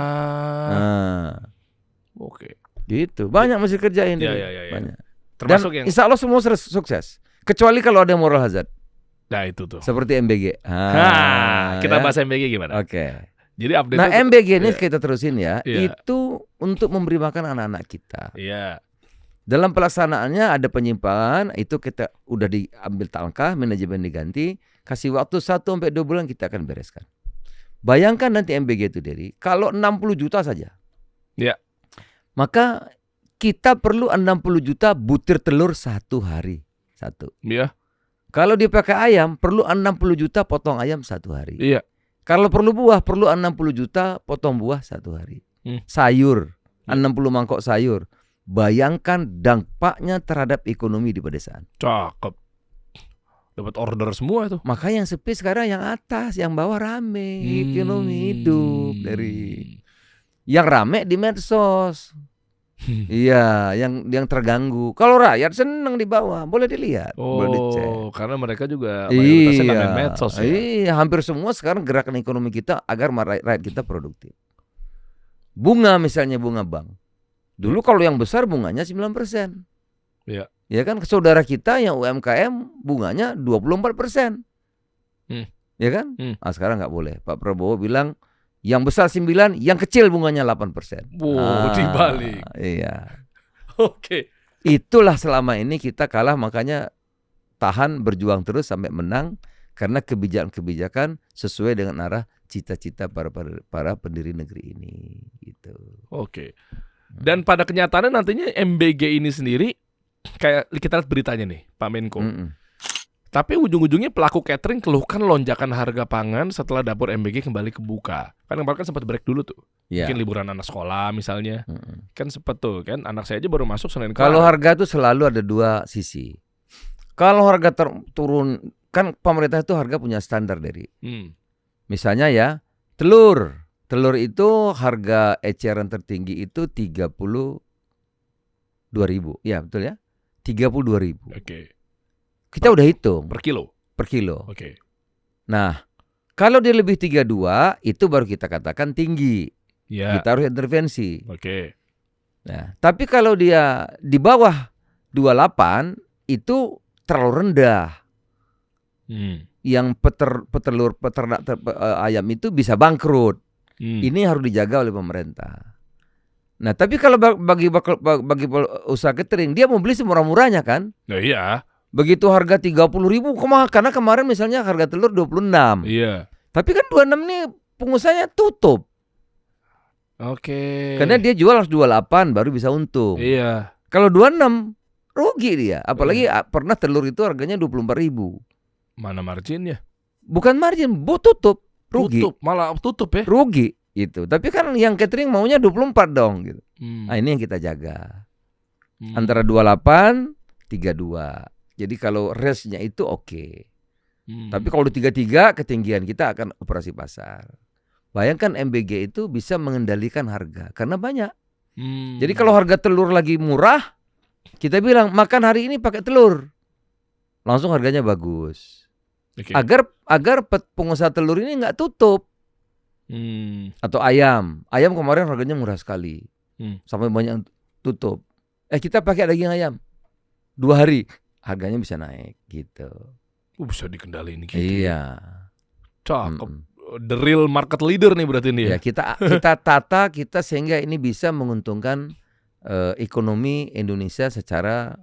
Oke. Gitu. Banyak mesti kerjain. Banyak. Termasuk dan insya Allah semua sukses. Kecuali kalau ada moral hazard. Nah itu tuh. Seperti MBG. Kita bahas MBG gimana? Oke. Jadi update. Nah MBG ini kita terusin ya. Itu untuk memberi makan anak-anak kita. Iya. Dalam pelaksanaannya ada penyimpangan, itu kita udah diambil langkah, manajemen diganti, kasih waktu 1-2 bulan kita akan bereskan. Bayangkan nanti MBG itu kalau 60 juta saja. Iya. Maka kita perlu 60 juta butir telur satu hari. Satu. Iya. Kalau dipakai ayam, perlu 60 juta potong ayam satu hari. Iya. Kalau perlu buah, perlu 60 juta potong buah satu hari. Sayur, 60 mangkok sayur. Bayangkan dampaknya terhadap ekonomi di pedesaan. Cakep. Dapat order semua itu. Makanya yang sepi sekarang yang atas, yang bawah rame. Ekonomi hidup yang rame di medsos. Iya, yang terganggu. Kalau rakyat seneng di bawah, boleh dilihat, boleh dicek. Karena mereka juga mayoritasnya main medsos ya. Iya, hampir semua sekarang gerakan ekonomi kita agar rakyat kita produktif. Bunga misalnya, bunga bank. Dulu kalau yang besar bunganya 9%. Iya. Ya kan, saudara kita yang UMKM bunganya 24%. Ya kan? Nah, sekarang nggak boleh. Pak Prabowo bilang yang besar 9, yang kecil bunganya 8%. Dibalik. Iya. Oke. Itulah selama ini kita kalah, makanya tahan berjuang terus sampai menang karena kebijakan-kebijakan sesuai dengan arah cita-cita para pendiri negeri ini gitu. Oke. Dan pada kenyataannya nantinya MBG ini sendiri kayak kita lihat beritanya nih, Pak Menko. Tapi ujung-ujungnya pelaku catering keluhkan lonjakan harga pangan setelah dapur MBG kembali kebuka. Kan kemarin kan sempat break dulu tuh. Mungkin liburan anak sekolah misalnya. Kan sempat tuh kan, anak saya aja baru masuk Senin kemarin. Kalau harga tuh selalu ada dua sisi. Kalau harga turun, kan pemerintah itu harga punya standar Misalnya ya, telur itu harga eceran tertinggi itu 32.000. Ya, betul ya? 32.000. Oke. Kita udah hitung per kilo. Oke. Nah, kalau dia lebih 32 itu baru kita katakan tinggi. Ya. Kita harus intervensi. Oke. Nah, tapi kalau dia di bawah 28 itu terlalu rendah. Yang peternak ayam itu bisa bangkrut. Ini harus dijaga oleh pemerintah. Nah, tapi kalau bagi usaha catering, dia mau beli semurah-murahnya kan? Nah, iya. Begitu harga 30.000, karena kemarin misalnya harga telur 26. Iya. Tapi kan 26 nih pengusahanya tutup. Oke. Karena dia jual harus 28 baru bisa untung. Iya. Kalau 26 rugi dia. Apalagi pernah telur itu harganya 24.000. Mana marginnya? Bukan margin, tutup. Rugi. Malah tutup ya. Rugi gitu. Tapi kan yang catering maunya 24 dong gitu. Nah, ini yang kita jaga. Antara 28, 32. Jadi kalau range-nya itu oke. Tapi kalau 33 ketinggian kita akan operasi pasar. Bayangkan MBG itu bisa mengendalikan harga karena banyak. Jadi kalau harga telur lagi murah, kita bilang makan hari ini pakai telur. Langsung harganya bagus. Okay. Agar pengusaha telur ini nggak tutup. Atau ayam kemarin harganya murah sekali, sampai banyak tutup. Kita pakai daging ayam 2 hari harganya bisa naik gitu. Bisa dikendaliin gitu. Iya. Cakep. The real market leader nih berarti ini ya. Kita tata sehingga ini bisa menguntungkan ekonomi Indonesia secara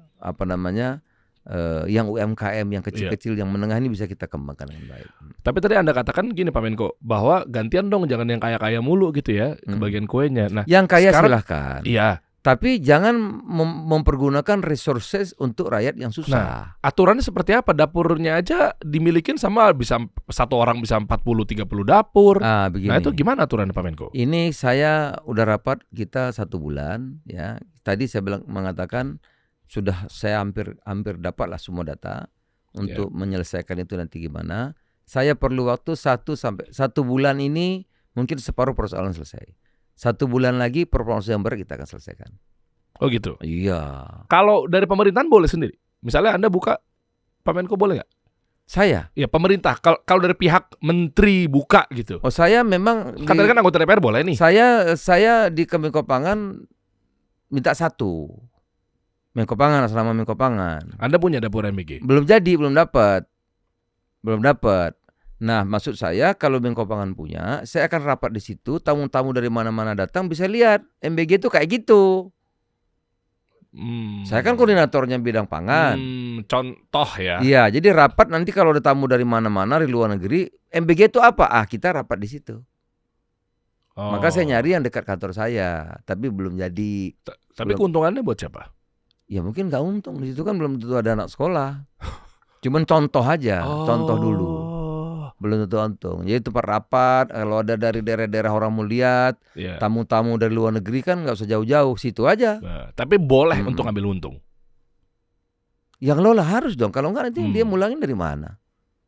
yang UMKM, yang kecil-kecil, yang menengah ini bisa kita kembangkan dengan baik. Tapi tadi Anda katakan gini Pak Menko, bahwa gantian dong, jangan yang kaya-kaya mulu gitu ya, kebagian kuenya. Nah, yang kaya sekarang, silahkan. Iya. Tapi jangan mempergunakan resources untuk rakyat yang susah. Nah, aturannya seperti apa? Dapurnya aja dimilikin sama bisa satu orang bisa 40-30 dapur. Nah, itu gimana aturannya Pak Menko? Ini saya udah rapat kita 1 bulan ya. Tadi saya mengatakan sudah saya hampir dapatlah semua data untuk menyelesaikan itu nanti gimana. Saya perlu waktu 1 bulan ini, mungkin separuh persoalan selesai. 1 bulan lagi persoalan yang berat kita akan selesaikan. Oh gitu? Iya. Kalau dari pemerintahan boleh sendiri? Misalnya Anda buka, Pak Menko boleh nggak? Saya? Ya pemerintah, kalau dari pihak menteri buka gitu. Oh, saya memang kan anggota DPR boleh nih. Saya di Kemenko Pangan minta 1 Menko Pangan, selama Menko Pangan. Anda punya dapur MBG? Belum dapat. Nah, maksud saya kalau Menko Pangan punya, saya akan rapat di situ, tamu-tamu dari mana-mana datang bisa lihat MBG itu kayak gitu. Saya kan koordinatornya bidang pangan. Contoh ya. Iya, jadi rapat nanti kalau ada tamu dari mana-mana di luar negeri, MBG itu apa? Kita rapat di situ. Maka saya nyari yang dekat kantor saya, tapi belum jadi. Tapi keuntungannya buat siapa? Ya mungkin nggak untung, di situ kan belum tentu ada anak sekolah. Cuman contoh aja, contoh dulu. Belum tentu untung. Jadi tempat rapat, kalau ada dari daerah-daerah orang mau lihat, tamu-tamu dari luar negeri kan nggak usah jauh-jauh, situ aja. Tapi boleh untuk ambil untung. Yang lola harus dong, kalau nggak nanti dia mulangin dari mana?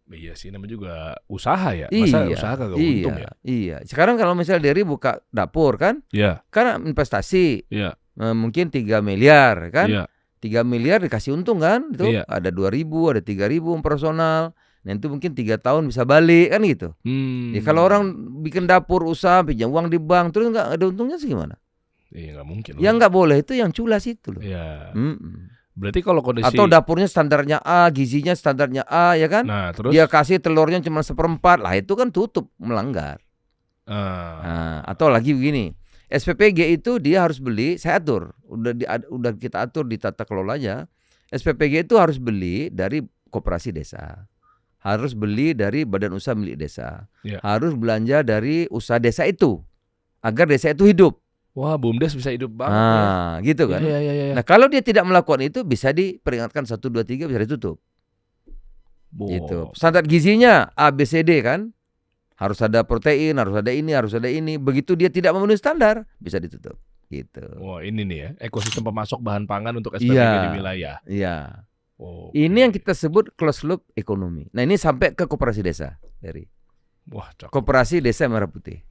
Iya sih, namanya juga usaha ya. Masa usaha kagak untung ya? Iya. Sekarang kalau misalnya Dery buka dapur kan, karena investasi, mungkin 3 miliar kan, 3 miliar dikasih untung kan, itu ada 2.000, ada 3.000 personal. Nah itu mungkin 3 tahun bisa balik kan gitu. Ya kalau orang bikin dapur usaha pinjam uang di bank terus nggak ada untungnya sih gimana? Iya nggak mungkin. Yang nggak boleh itu yang culas itu loh. Iya. Berarti kalau kondisi atau dapurnya standarnya A, gizinya standarnya A ya kan? Nah, terus dia kasih telurnya cuma 1/4 lah, itu kan tutup, melanggar. Atau lagi begini, SPPG itu dia harus beli, saya atur, udah kita atur di tata kelolanya. SPPG itu harus beli dari koperasi desa, harus beli dari badan usaha milik desa, harus belanja dari usaha desa itu agar desa itu hidup. Wah, BUMDes bisa hidup banget. Gitu kan. Nah, kalau dia tidak melakukan itu bisa diperingatkan 1, 2, 3 bisa ditutup. Gitu. Standar gizinya A, B, C, D kan. Harus ada protein, harus ada ini, harus ada ini. Begitu dia tidak memenuhi standar, bisa ditutup. Gitu. Wah, ini nih ya, ekosistem pemasok bahan pangan untuk SPPG di wilayah. Iya. Ini yang kita sebut closed loop ekonomi. Nah, ini sampai ke koperasi desa, Dery. Wah, cakep. Koperasi Desa Merah Putih.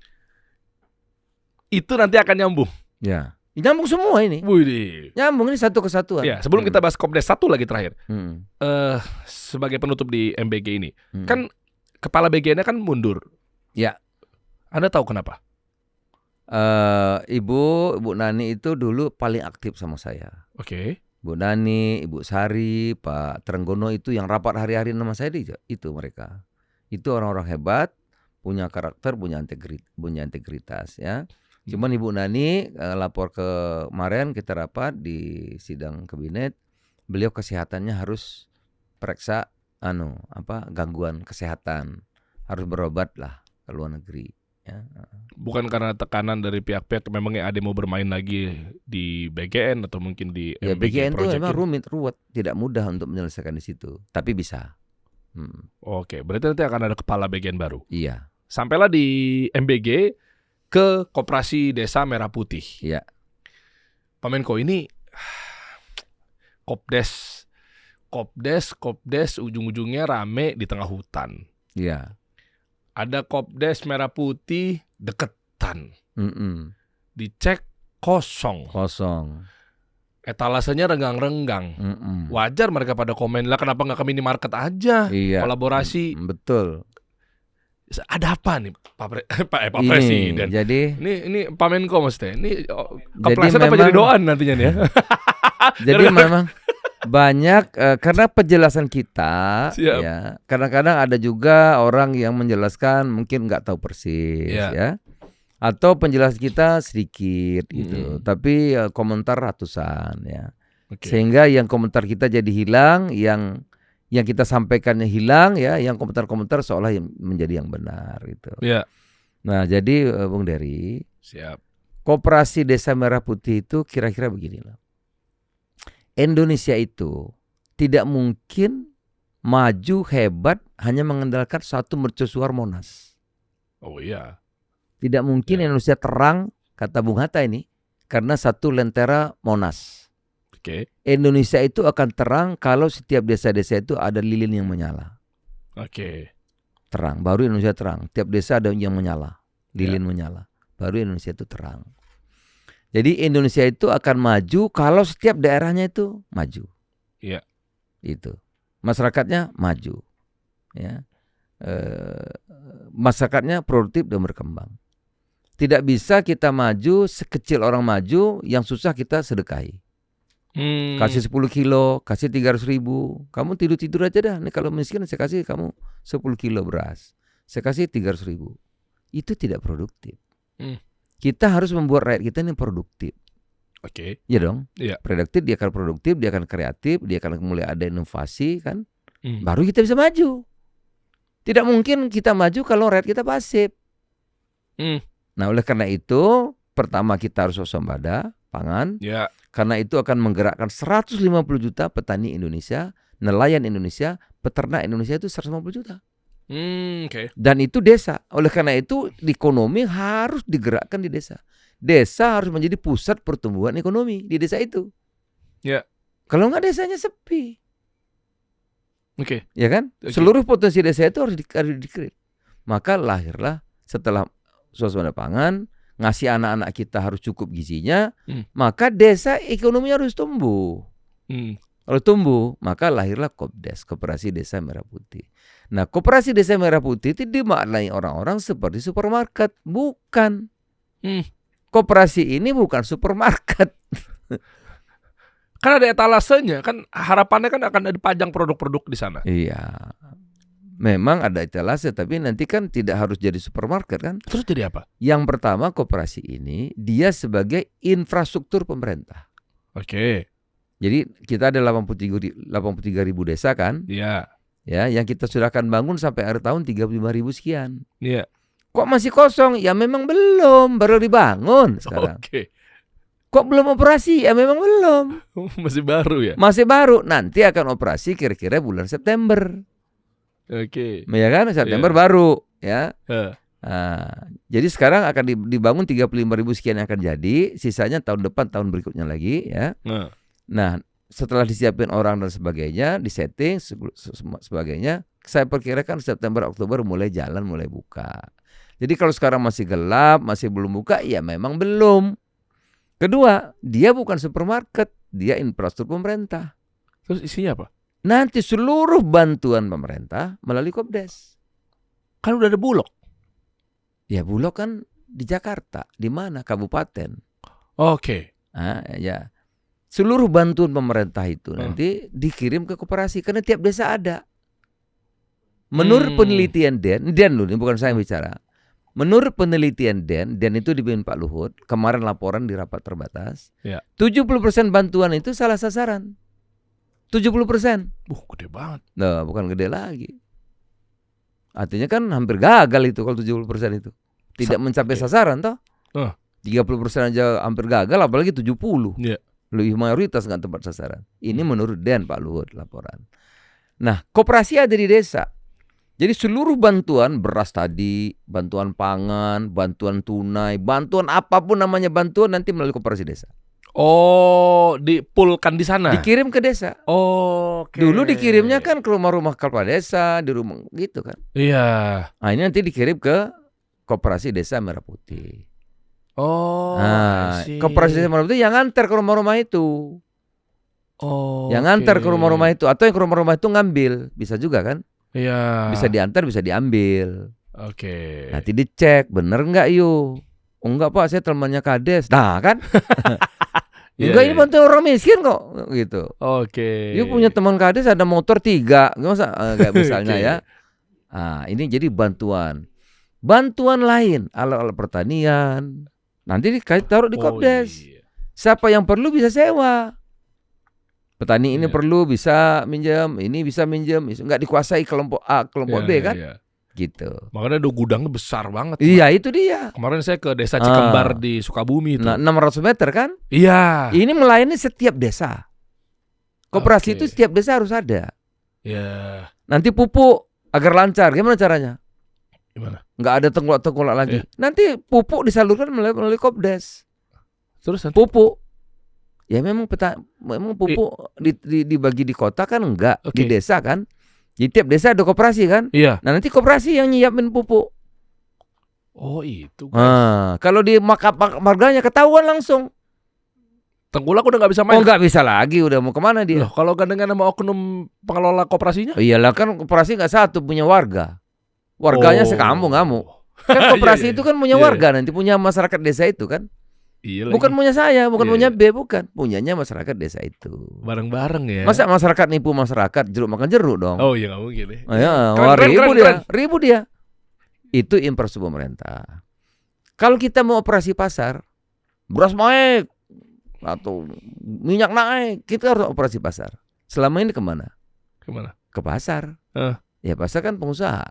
Itu nanti akan nyambung. Ya, nyambung semua ini. Wih, nyambung ini satu kesatuan. Ya, sebelum kita bahas Kopdes, satu lagi terakhir. Sebagai penutup di MBG ini, kan kepala BG-nya kan mundur. Ya. Anda tahu kenapa? Ibu Nani itu dulu paling aktif sama saya. Oke. Bu Nani, Ibu Sari, Pak Trenggono itu yang rapat hari-hari nama saya itu mereka. Itu orang-orang hebat, punya karakter, punya integritas ya. Cuman Ibu Nani lapor kemarin kita rapat di sidang kabinet, beliau kesehatannya harus periksa gangguan kesehatan, harus berobat lah ke luar negeri ya. Bukan karena tekanan dari pihak-pihak memangnya ada mau bermain lagi di BGN atau mungkin di Ya MBG BGN itu Project memang ini? ruwet, tidak mudah untuk menyelesaikan di situ, tapi bisa. Oke, berarti nanti akan ada kepala BGN baru. Iya. Sampailah di MBG ke Koperasi Desa Merah Putih. Iya. Pak Menko, ini Kopdes ujung-ujungnya rame di tengah hutan. Iya. Ada Kopdes Merah Putih deketan. Dicek kosong. Etalasenya renggang-renggang. Wajar mereka pada komen, lah kenapa nggak ke minimarket aja? Iya. Kolaborasi. Betul. Ada apa nih Pak Ini, Presiden? Jadi ini Pak Menko maksudnya. Ini kepleset apa jadi doan nantinya nih ya? Jadi memang banyak karena penjelasan kita Siap. ya. Kadang-kadang ada juga orang yang menjelaskan mungkin nggak tahu persis ya. Atau penjelasan kita sedikit gitu. Tapi komentar ratusan ya. Okay. Sehingga yang komentar kita jadi hilang, yang kita sampaikannya hilang ya, yang komentar-komentar seolah menjadi yang benar gitu. Ya. Nah, jadi Bung Dery, Siap. Koperasi Desa Merah Putih itu kira-kira beginilah. Indonesia itu tidak mungkin maju hebat hanya mengandalkan satu mercusuar Monas. Oh iya. Tidak mungkin Indonesia terang, kata Bung Hatta ini, karena satu lentera Monas. Oke. Indonesia itu akan terang kalau setiap desa-desa itu ada lilin yang menyala. Oke. Terang, baru Indonesia terang. Tiap desa ada yang menyala, lilin menyala. Baru Indonesia itu terang. Jadi Indonesia itu akan maju kalau setiap daerahnya itu maju. Iya. Itu. Masyarakatnya maju. Ya. Masyarakatnya produktif dan berkembang. Tidak bisa kita maju sekecil orang maju, yang susah kita sedekahi. Kasih 10 kilo, kasih 300.000. Kamu tidur-tidur aja dah. Nih kalau miskin saya kasih kamu 10 kilo beras. Saya kasih 300.000. Itu tidak produktif. Kita harus membuat rakyat kita ini produktif. Oke. Iya dong. Iya. Produktif, dia akan produktif, dia akan kreatif, dia akan mulai ada inovasi kan. Baru kita bisa maju. Tidak mungkin kita maju kalau rakyat kita pasif. Nah, oleh karena itu, pertama kita harus waspada pangan. Ya. Karena itu akan menggerakkan 150 juta petani Indonesia, nelayan Indonesia, peternak Indonesia itu 150 juta. Oke. Dan itu desa. Oleh karena itu ekonomi harus digerakkan di desa. Desa harus menjadi pusat pertumbuhan ekonomi di desa itu. Ya. Kalau nggak desanya sepi. Oke. Ya kan? Oke. Seluruh potensi desa itu harus di-create. Maka lahirlah setelah suasana pangan, ngasih anak-anak kita harus cukup gizinya, maka desa ekonominya harus tumbuh. Kalau tumbuh, maka lahirlah Kopdes, Koperasi Desa Merah Putih. Nah, Koperasi Desa Merah Putih itu dimaknai orang-orang seperti supermarket. Bukan. Koperasi ini bukan supermarket. Kan ada etalasenya, kan harapannya kan akan ada pajang produk-produk di sana. Iya. Memang ada etalase, tapi nanti kan tidak harus jadi supermarket kan. Terus jadi apa? Yang pertama, koperasi ini dia sebagai infrastruktur pemerintah. Oke. Jadi kita ada 83.000 desa kan. Iya. Ya, yang kita sudah akan bangun sampai akhir tahun 35.000 sekian. Iya. Kok masih kosong? Ya memang belum, baru dibangun sekarang. Oke. Kok belum operasi? Ya memang belum. Masih baru ya? Masih baru, nanti akan operasi kira-kira bulan September. Oke. Ya kan, September baru ya. Nah, Jadi sekarang akan dibangun 35.000 sekian yang akan jadi, sisanya tahun depan, tahun berikutnya lagi ya. Nah, setelah disiapin orang dan sebagainya, disetting sebagainya, saya perkirakan September Oktober mulai jalan, mulai buka. Jadi kalau sekarang masih gelap, masih belum buka, ya memang belum. Kedua, dia bukan supermarket, dia infrastruktur pemerintah. terus isinya apa? Nanti seluruh bantuan pemerintah melalui Kopdes. Kan udah ada Bulog. Ya Bulog kan di Jakarta, di mana? Kabupaten. Oke. Ya. seluruh bantuan pemerintah itu nanti dikirim ke koperasi karena tiap desa ada. Menurut penelitian Den dulu, ini bukan saya yang bicara. Menurut penelitian Den itu dibimbing Pak Luhut, kemarin laporan di rapat terbatas, 70% bantuan itu salah sasaran. 70%. Gede banget. Nah, bukan gede lagi. Artinya kan hampir gagal itu kalau 70% itu. Tidak mencapai sasaran toh. 30% aja hampir gagal, apalagi 70. Lebih mayoritas nggak tepat sasaran. Ini menurut Den Pak Luhut laporan. Nah, koperasi ada di desa. Jadi seluruh bantuan, beras tadi, bantuan pangan, bantuan tunai, bantuan apapun namanya bantuan nanti melalui koperasi desa. Oh, dipulkan di sana. Dikirim ke desa. Oke. Dulu dikirimnya kan ke rumah-rumah kepala desa, di rumah gitu kan. Iya. Nah, ini nanti dikirim ke koperasi desa Merah Putih. Oh. Nah, koperasi desa Merah Putih yang nganter ke rumah-rumah itu. Oh. Yang nganter ke rumah-rumah itu, atau yang ke rumah-rumah itu ngambil, bisa juga kan? Iya. Bisa diantar, bisa diambil. Oke. Nanti dicek, bener nggak yuk? Oh enggak Pak, saya temannya Kades. Nah kan? Enggak, ini bantu orang miskin kok, gitu. Oke. Yuk punya teman Kades ada motor 3, masa kayak misalnya ya. Nah, ini jadi bantuan. Bantuan lain, alat-alat pertanian. Nanti taruh di Kopdes. Iya. Siapa yang perlu bisa sewa. Petani ini perlu bisa minjem, ini bisa minjem, nggak dikuasai kelompok A, kelompok B kan, gitu. Makanya ada gudangnya besar banget. Iya itu dia. Kemarin saya ke desa Cikembar di Sukabumi itu. Nah 600 meter kan? Iya. Ini melayani setiap desa. Koperasi itu setiap desa harus ada. Iya. Nanti pupuk agar lancar, gimana caranya? Gimana? Nggak ada tengkulak-tengkulak lagi. Nanti pupuk disalurkan melalui Kopdes. Terus nanti? Pupuk. Ya memang pupuk dibagi di kota kan enggak, di desa kan. Di tiap desa ada koperasi kan. Iya. Nah nanti koperasi yang nyiapin pupuk. Oh itu. Nah, kalau di marganya ketahuan langsung. Tengkulak udah nggak bisa main. Oh nggak bisa lagi, udah mau kemana dia? Loh, kalau gandengan sama oknum pengelola koperasinya? Iyalah kan koperasi nggak satu, punya warga. Warganya sekampung kamu. Kan koperasi itu kan punya warga, nanti punya masyarakat desa itu kan. Iya bukan punya saya, bukan punya B, bukan. Punyanya masyarakat desa itu. Bareng-bareng ya. Masa masyarakat nipu masyarakat, jeruk makan jeruk dong. Oh iya nggak mungkin ya. Ribu dia. Itu infrastruktur pemerintah. Kalau kita mau operasi pasar, beras naik atau minyak naik, kita harus operasi pasar. Selama ini kemana? Kemana? Ke pasar. Ya pasar kan pengusaha.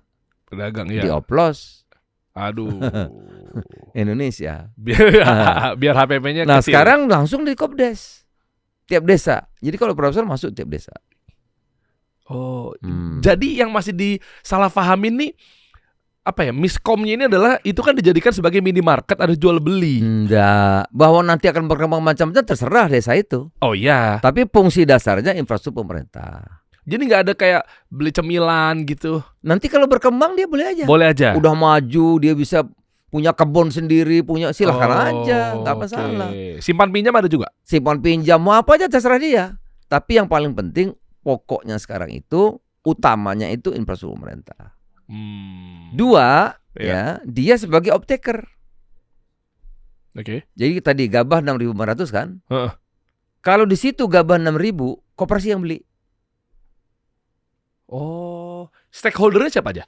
Pedagang ya. Dioplos. Aduh. Indonesia. Biar HPP-nya Nah kecil. sekarang langsung di Kopdes. Tiap desa. Jadi kalau profesor masuk tiap desa. Oh. Jadi yang masih disalahpahamin nih apa ya? Miskomnya ini adalah itu kan dijadikan sebagai minimarket, ada jual beli. Enggak. Bahwa nanti akan berkembang macam-macam terserah desa itu. Oh iya. Tapi fungsi dasarnya infrastruktur pemerintah. Jadi nggak ada kayak beli cemilan gitu. Nanti kalau berkembang dia boleh aja. Boleh aja. Udah maju, dia bisa punya kebun sendiri, punya silahkan aja, nggak masalah. Simpan pinjam ada juga. Simpan pinjam mau apa aja terserah dia. Tapi yang paling penting pokoknya sekarang itu utamanya itu infrastruktur pemerintah. Dua, ya dia sebagai optaker. Jadi tadi gabah 6.500 kan? Kalau di situ gabah 6.000, koperasi yang beli. Oh, stakeholdernya siapa aja?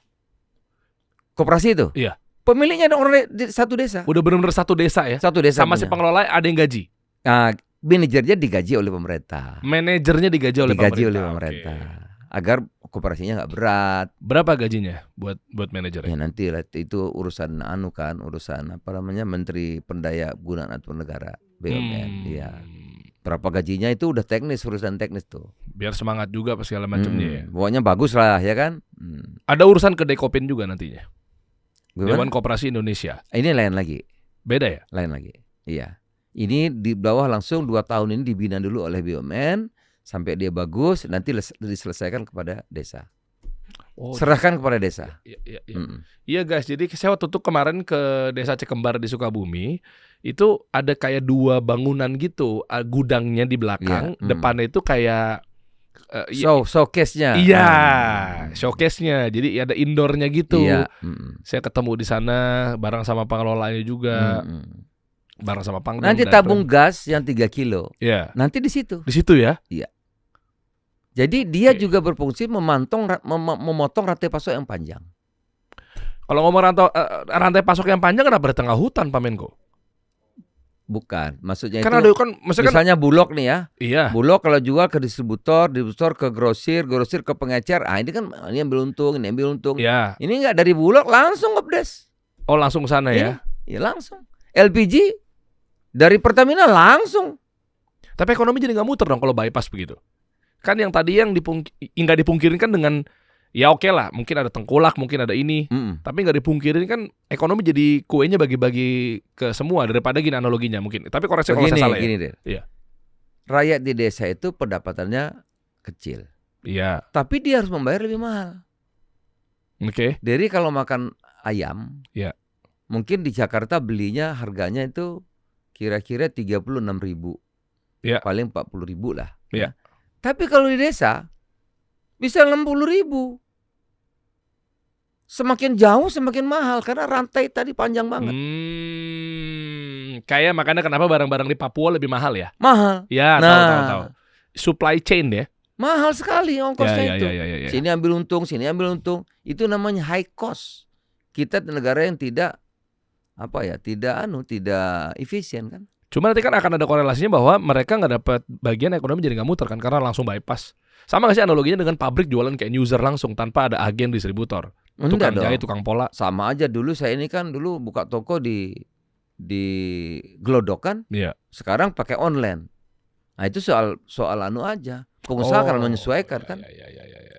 Koperasi itu? Iya. Pemiliknya ada orang di satu desa. Udah benar-benar satu desa ya? Satu desa. Sama si pengelola ada yang gaji? Nah, manajernya digaji oleh pemerintah. Manajernya digaji oleh pemerintah. Agar koperasinya nggak berat. Berapa gajinya buat manajernya? Ya nanti itu urusan urusan apa namanya Menteri Pendaya Gunaan Aparatur Negara BUMN. Iya. Berapa gajinya itu udah teknis, urusan teknis tuh. Biar semangat juga pas segala macamnya ya. Pokoknya bagus lah ya kan. Ada urusan ke Dekopin juga nantinya. Gimana? Dewan Koperasi Indonesia. Ini lain lagi. Beda ya? Lain lagi. Iya. Ini di bawah langsung 2 tahun ini dibina dulu oleh BUMN sampai dia bagus, nanti diselesaikan kepada desa. Serahkan kepada desa. Iya guys, jadi saya waktu itu kemarin ke desa Cikembar di Sukabumi, itu ada kayak 2 bangunan gitu, gudangnya di belakang, depannya itu kayak showcase-nya. Iya, showcase-nya. Jadi ada indoornya gitu. Iya. Saya ketemu di sana bareng sama pengelolanya juga. Bareng sama Pangdam. Nanti dan tabung gas yang 3 kilo. Iya. Nanti di situ. Di situ ya. Jadi dia Oke. juga berfungsi memotong rantai pasok yang panjang. Kalau ngomong rantai pasok yang panjang kenapa di tengah hutan, Pak Menko? Bukan, maksudnya Kan itu ada kan maksudnya kan misalnya Bulog nih ya. iya. Bulog kalau jual ke distributor, distributor ke grosir, grosir ke pengecer. Ah ini kan ini ambil untung, ini ambil untung. Iya. Ini enggak dari Bulog langsung Kopdes. Oh, langsung ke sana ya. Iya langsung. LPG dari Pertamina langsung. Tapi ekonomi jadi nggak muter dong kalau bypass begitu. Kan yang tadi yang nggak dipungkirin kan dengan ya oke lah, mungkin ada tengkulak, mungkin ada ini. Tapi nggak dipungkirin kan ekonomi jadi kuenya bagi-bagi ke semua daripada gini analoginya mungkin. Tapi koreksi kalau saya salah ya. Gini deh. Iya. Rakyat di desa itu pendapatannya kecil. Iya. Tapi dia harus membayar lebih mahal. Oke. Dari kalau makan ayam, Iya. mungkin di Jakarta belinya harganya itu kira-kira 36.000. Iya. Paling 40.000 lah. Iya. Tapi kalau di desa bisa 60.000. Semakin jauh semakin mahal karena rantai tadi panjang banget. Kayak makanya kenapa barang-barang di Papua lebih mahal ya? Mahal. Ya, tahu. Supply chain ya. Mahal sekali ongkosnya Ya. itu. Sini ambil untung, sini ambil untung. Itu namanya high cost. Kita negara yang tidak tidak efisien kan. Cuma nanti kan akan ada korelasinya bahwa mereka nggak dapat bagian ekonomi jadi nggak muter kan karena langsung bypass. Sama nggak sih analoginya dengan pabrik jualan kayak user langsung tanpa ada agen distributor, tukang jahit, tukang pola. Sama aja dulu saya ini kan dulu buka toko di Glodok kan. Iya. Sekarang pakai online. Nah itu soal anu aja. Pengusaha akan menyesuaikan kan. Iya.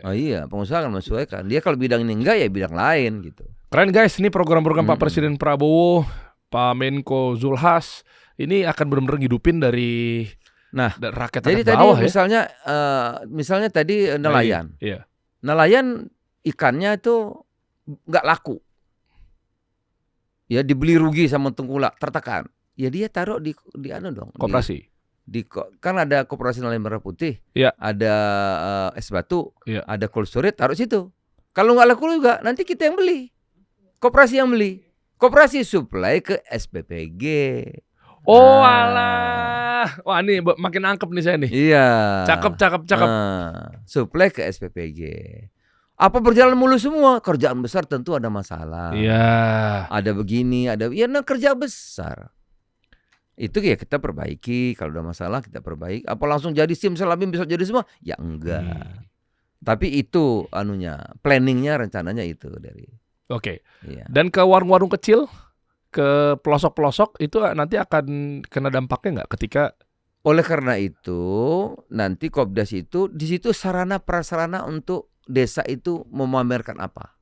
Oh iya, pengusaha akan menyesuaikan. Dia kalau bidang ini enggak ya bidang lain gitu. Keren guys, ini program-program Pak Presiden Prabowo, Pak Menko Zulhas ini akan benar-benar ngidupin dari rakyat jadi tadi bawah misalnya tadi nelayan. Iya. Nelayan ikannya itu nggak laku. Ya dibeli rugi sama tengkulak, tertekan. Ya dia taruh di anu dong. Koperasi. Kan ada Koperasi Nelayan Merah Putih, Iya. ada es batu, Iya. ada cold storage, taruh situ. Kalau nggak laku juga, nanti kita yang beli. Koperasi yang beli. Koperasi supply ke SPPG. Oh alah. Wah ini makin nangkep nih saya nih. Iya. Cakep. Supply ke SPPG. Apa berjalan mulus semua? Kerjaan besar tentu ada masalah. Iya. Ada begini, kerja besar. Itu ya kita perbaiki. Kalau ada masalah kita perbaiki. Apa langsung jadi SIM Salabim bisa jadi semua? Ya enggak. Tapi itu planningnya, rencananya itu dari. Oke. Iya. Dan ke warung-warung kecil, ke pelosok-pelosok itu nanti akan kena dampaknya nggak ketika? Oleh karena itu nanti Kopdas itu di situ sarana prasarana untuk desa itu memamerkan apa.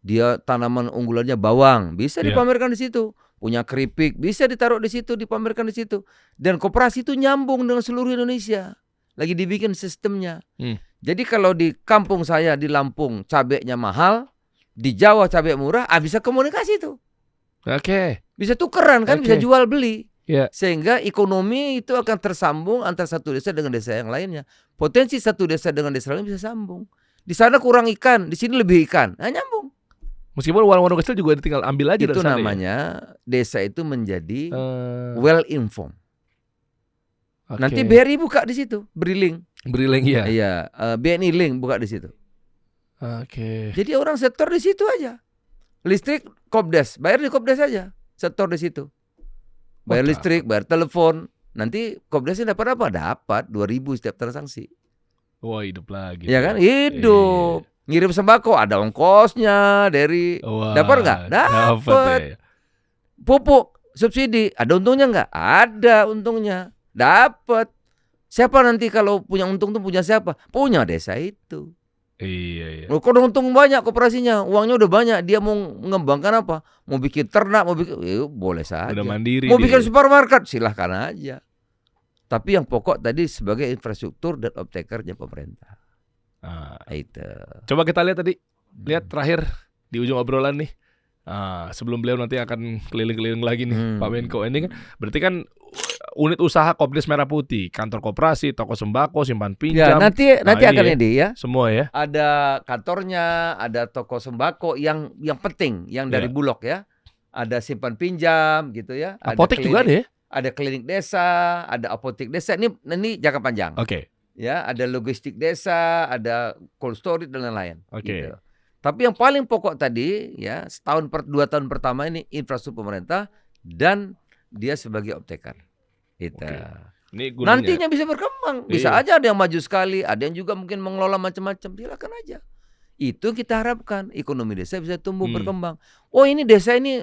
Dia tanaman unggulannya bawang bisa dipamerkan di situ. Punya keripik bisa ditaruh di situ, dipamerkan di situ. Dan koperasi itu nyambung dengan seluruh Indonesia. Lagi dibikin sistemnya. Jadi kalau di kampung saya di Lampung cabenya mahal, di Jawa cabai murah, bisa komunikasi tuh. Oke. Bisa tukeran kan, bisa jual beli. Yeah. Sehingga ekonomi itu akan tersambung antara satu desa dengan desa yang lainnya. Potensi satu desa dengan desa lain bisa sambung. Di sana kurang ikan, di sini lebih ikan. Nah, nyambung. Meskipun warung-warung kecil juga tinggal ambil aja itu dari sana. Itu namanya desa itu menjadi well informed. Okay. Nanti BRI buka di situ, Briling ya. Iya, BNI Link buka di situ. Oke. Jadi orang setor di situ aja. Listrik Kopdes, bayar di Kopdes aja. Setor di situ. Bayar listrik, bayar telepon. Nanti Kopdesnya dapat apa? Dapat 2.000 setiap transaksi. Wah, hidup lagi. Ya kan? Hidup. Ngirim sembako ada ongkosnya dari. Dapat nggak? Dapat. Pupuk subsidi ada untungnya nggak? Ada untungnya. Dapat. Siapa nanti kalau punya untung tuh punya siapa? Punya desa itu. Iya. Kalau untung banyak koperasinya, uangnya udah banyak, dia mau mengembangkan apa? Mau bikin ternak, mau bikin, boleh saja. Udah mandiri. Mau bikin supermarket, silahkan aja. Tapi yang pokok tadi sebagai infrastruktur dan off-takernya pemerintah. Itu. Coba kita lihat tadi, lihat terakhir di ujung obrolan nih. Sebelum beliau nanti akan keliling-keliling lagi nih, Pak Menko. Ini kan berarti kan unit usaha Kopdes Merah Putih, kantor koperasi, toko sembako, simpan pinjam. Ya, nanti akan ini ya. Semua ya. Ada kantornya, ada toko sembako yang penting, yang dari Bulog ya. ada simpan pinjam gitu ya. Apotek juga ada ya? Ada klinik desa, ada apotek desa. Ini jangka panjang. Oke. Ya, ada logistik desa, ada cold storage dan lain-lain. Oke. Gitu. Tapi yang paling pokok tadi ya, 2 tahun pertama ini infrastruktur pemerintah dan dia sebagai optaker. Gitu. Oke. Ini gunanya. Nantinya bisa berkembang. Bisa aja ada yang maju sekali, ada yang juga mungkin mengelola macam-macam. Silakan aja. Itu kita harapkan ekonomi desa bisa tumbuh berkembang. Oh, ini desa ini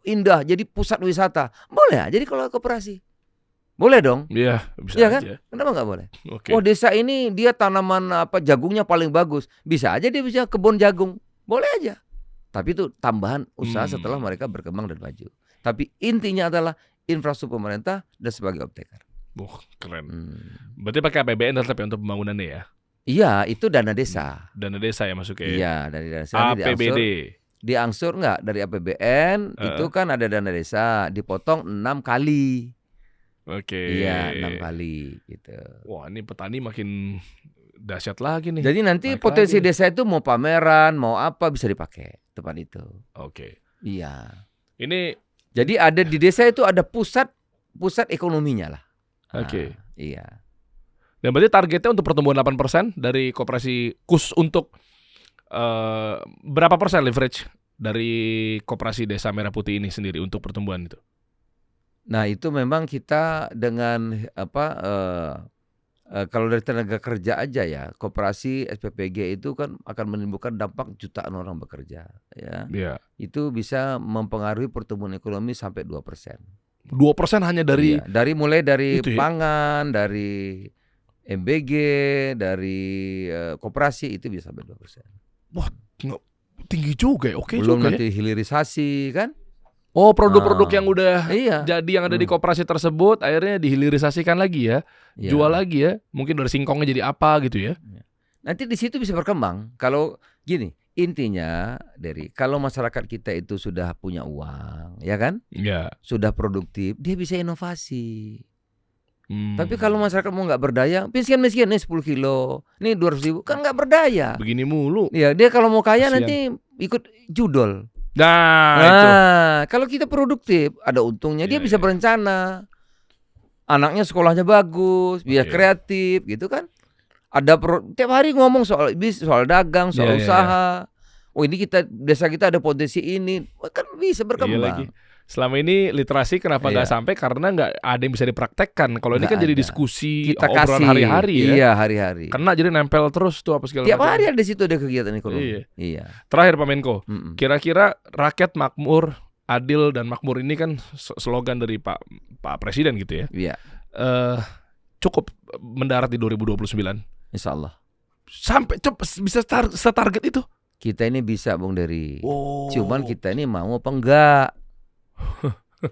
indah jadi pusat wisata. Boleh jadi kalau koperasi. Boleh dong. Iya, bisa Iya kan? aja. Kenapa nggak boleh? Oke. Oh, desa ini dia tanaman jagungnya paling bagus. Bisa aja dia bisa kebun jagung. Boleh aja. Tapi itu tambahan usaha setelah mereka berkembang dan maju. Tapi intinya adalah infrastruktur pemerintah dan sebagai optaker. Keren. Berarti pakai APBN tetap ya untuk pembangunannya ya? Iya, itu dana desa. Dana desa ya masuknya. Iya, dari dana desa. APBD. Diangsur nggak dari APBN? Itu kan ada dana desa, dipotong 6 kali. Oke. Iya, 6 kali gitu. Wah, ini petani makin dahsyat lagi nih. Jadi nanti Naik potensi lagi desa itu mau pameran, mau apa bisa dipakai tempat itu. Oke. Iya. Ini Jadi ada di desa itu ada pusat ekonominya lah. Oke. Iya. Dan berarti targetnya untuk pertumbuhan 8% dari koperasi khusus untuk berapa persen leverage dari koperasi Desa Merah Putih ini sendiri untuk pertumbuhan itu? Nah, itu memang kita dengan kalau dari tenaga kerja aja ya, koperasi SPPG itu kan akan menimbulkan dampak jutaan orang bekerja ya. Iya. Itu bisa mempengaruhi pertumbuhan ekonomi sampai 2%. 2% hanya dari mulai dari itu ya? pangan, dari MBG, dari koperasi itu bisa sampai 2%. Wah, tinggi juga ya. Oke Belum juga nanti hilirisasi kan? Oh, produk-produk yang udah Iya. jadi yang ada di koperasi tersebut akhirnya dihilirisasikan lagi ya. Iya. Jual lagi ya. Mungkin dari singkongnya jadi apa gitu ya. Nanti di situ bisa berkembang. Kalau gini, intinya kalau masyarakat kita itu sudah punya uang, ya kan? Iya. Sudah produktif, dia bisa inovasi. Tapi kalau masyarakat mau nggak berdaya, miskin nih 10 kilo, nih 200.000, kan nggak berdaya. Begini mulu. Ya, dia kalau mau kaya Kasian. nanti ikut judol. Itu. Kalau kita produktif, ada untungnya, dia Iya, bisa berencana. Anaknya sekolahnya bagus, dia Oke. kreatif, gitu kan? Ada tiap hari ngomong soal dagang, soal Iya, iya, usaha. Oh, ini desa kita ada potensi ini, kan bisa Iya berkembang. lagi. Selama ini literasi kenapa nggak Iya. sampai? Karena nggak ada yang bisa dipraktekkan. Kalau ini Nggak kan jadi ada. diskusi, Kita obrolan kasih hari-hari ya. Iya, hari-hari. Kena jadi nempel terus tuh apa segala Tiap macam. hari ada di situ ada kegiatan ekonomi. Iya. Terakhir Pak Menko, kira-kira rakyat makmur, adil dan makmur ini kan slogan dari Pak Presiden gitu ya. Iya. Cukup mendarat di 2029. Insya Allah. Sampai bisa setarget itu. Kita ini bisa, Bung Dery. Oh. Cuman kita ini mau apa enggak?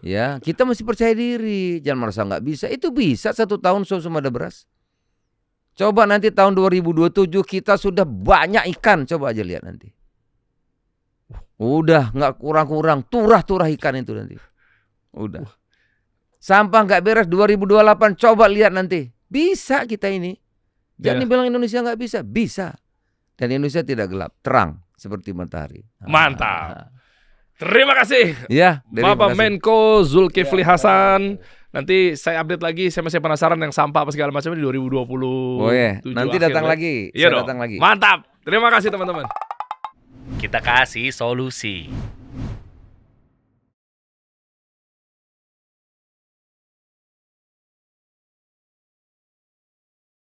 Ya, kita mesti percaya diri. Jangan merasa nggak bisa. Itu bisa 1 tahun semua ada beras. Coba nanti tahun 2027 kita sudah banyak ikan. Coba aja lihat nanti. Udah nggak kurang-kurang. Turah-turah ikan itu nanti. Udah. Sampah nggak beres 2028. Coba lihat nanti. Bisa kita ini. Jangan bilang Indonesia nggak bisa. Bisa. Dan Indonesia tidak gelap. Terang. Seperti matahari. Mantap. Terima kasih. Ya, Bapak Menko Zulkifli Hasan. Nanti saya update lagi. Saya masih penasaran yang sampah apa segala macam di 2020. Oh ya, nanti datang lagi. Iya Saya dong. datang lagi. Mantap. Terima kasih teman-teman. Kita kasih solusi.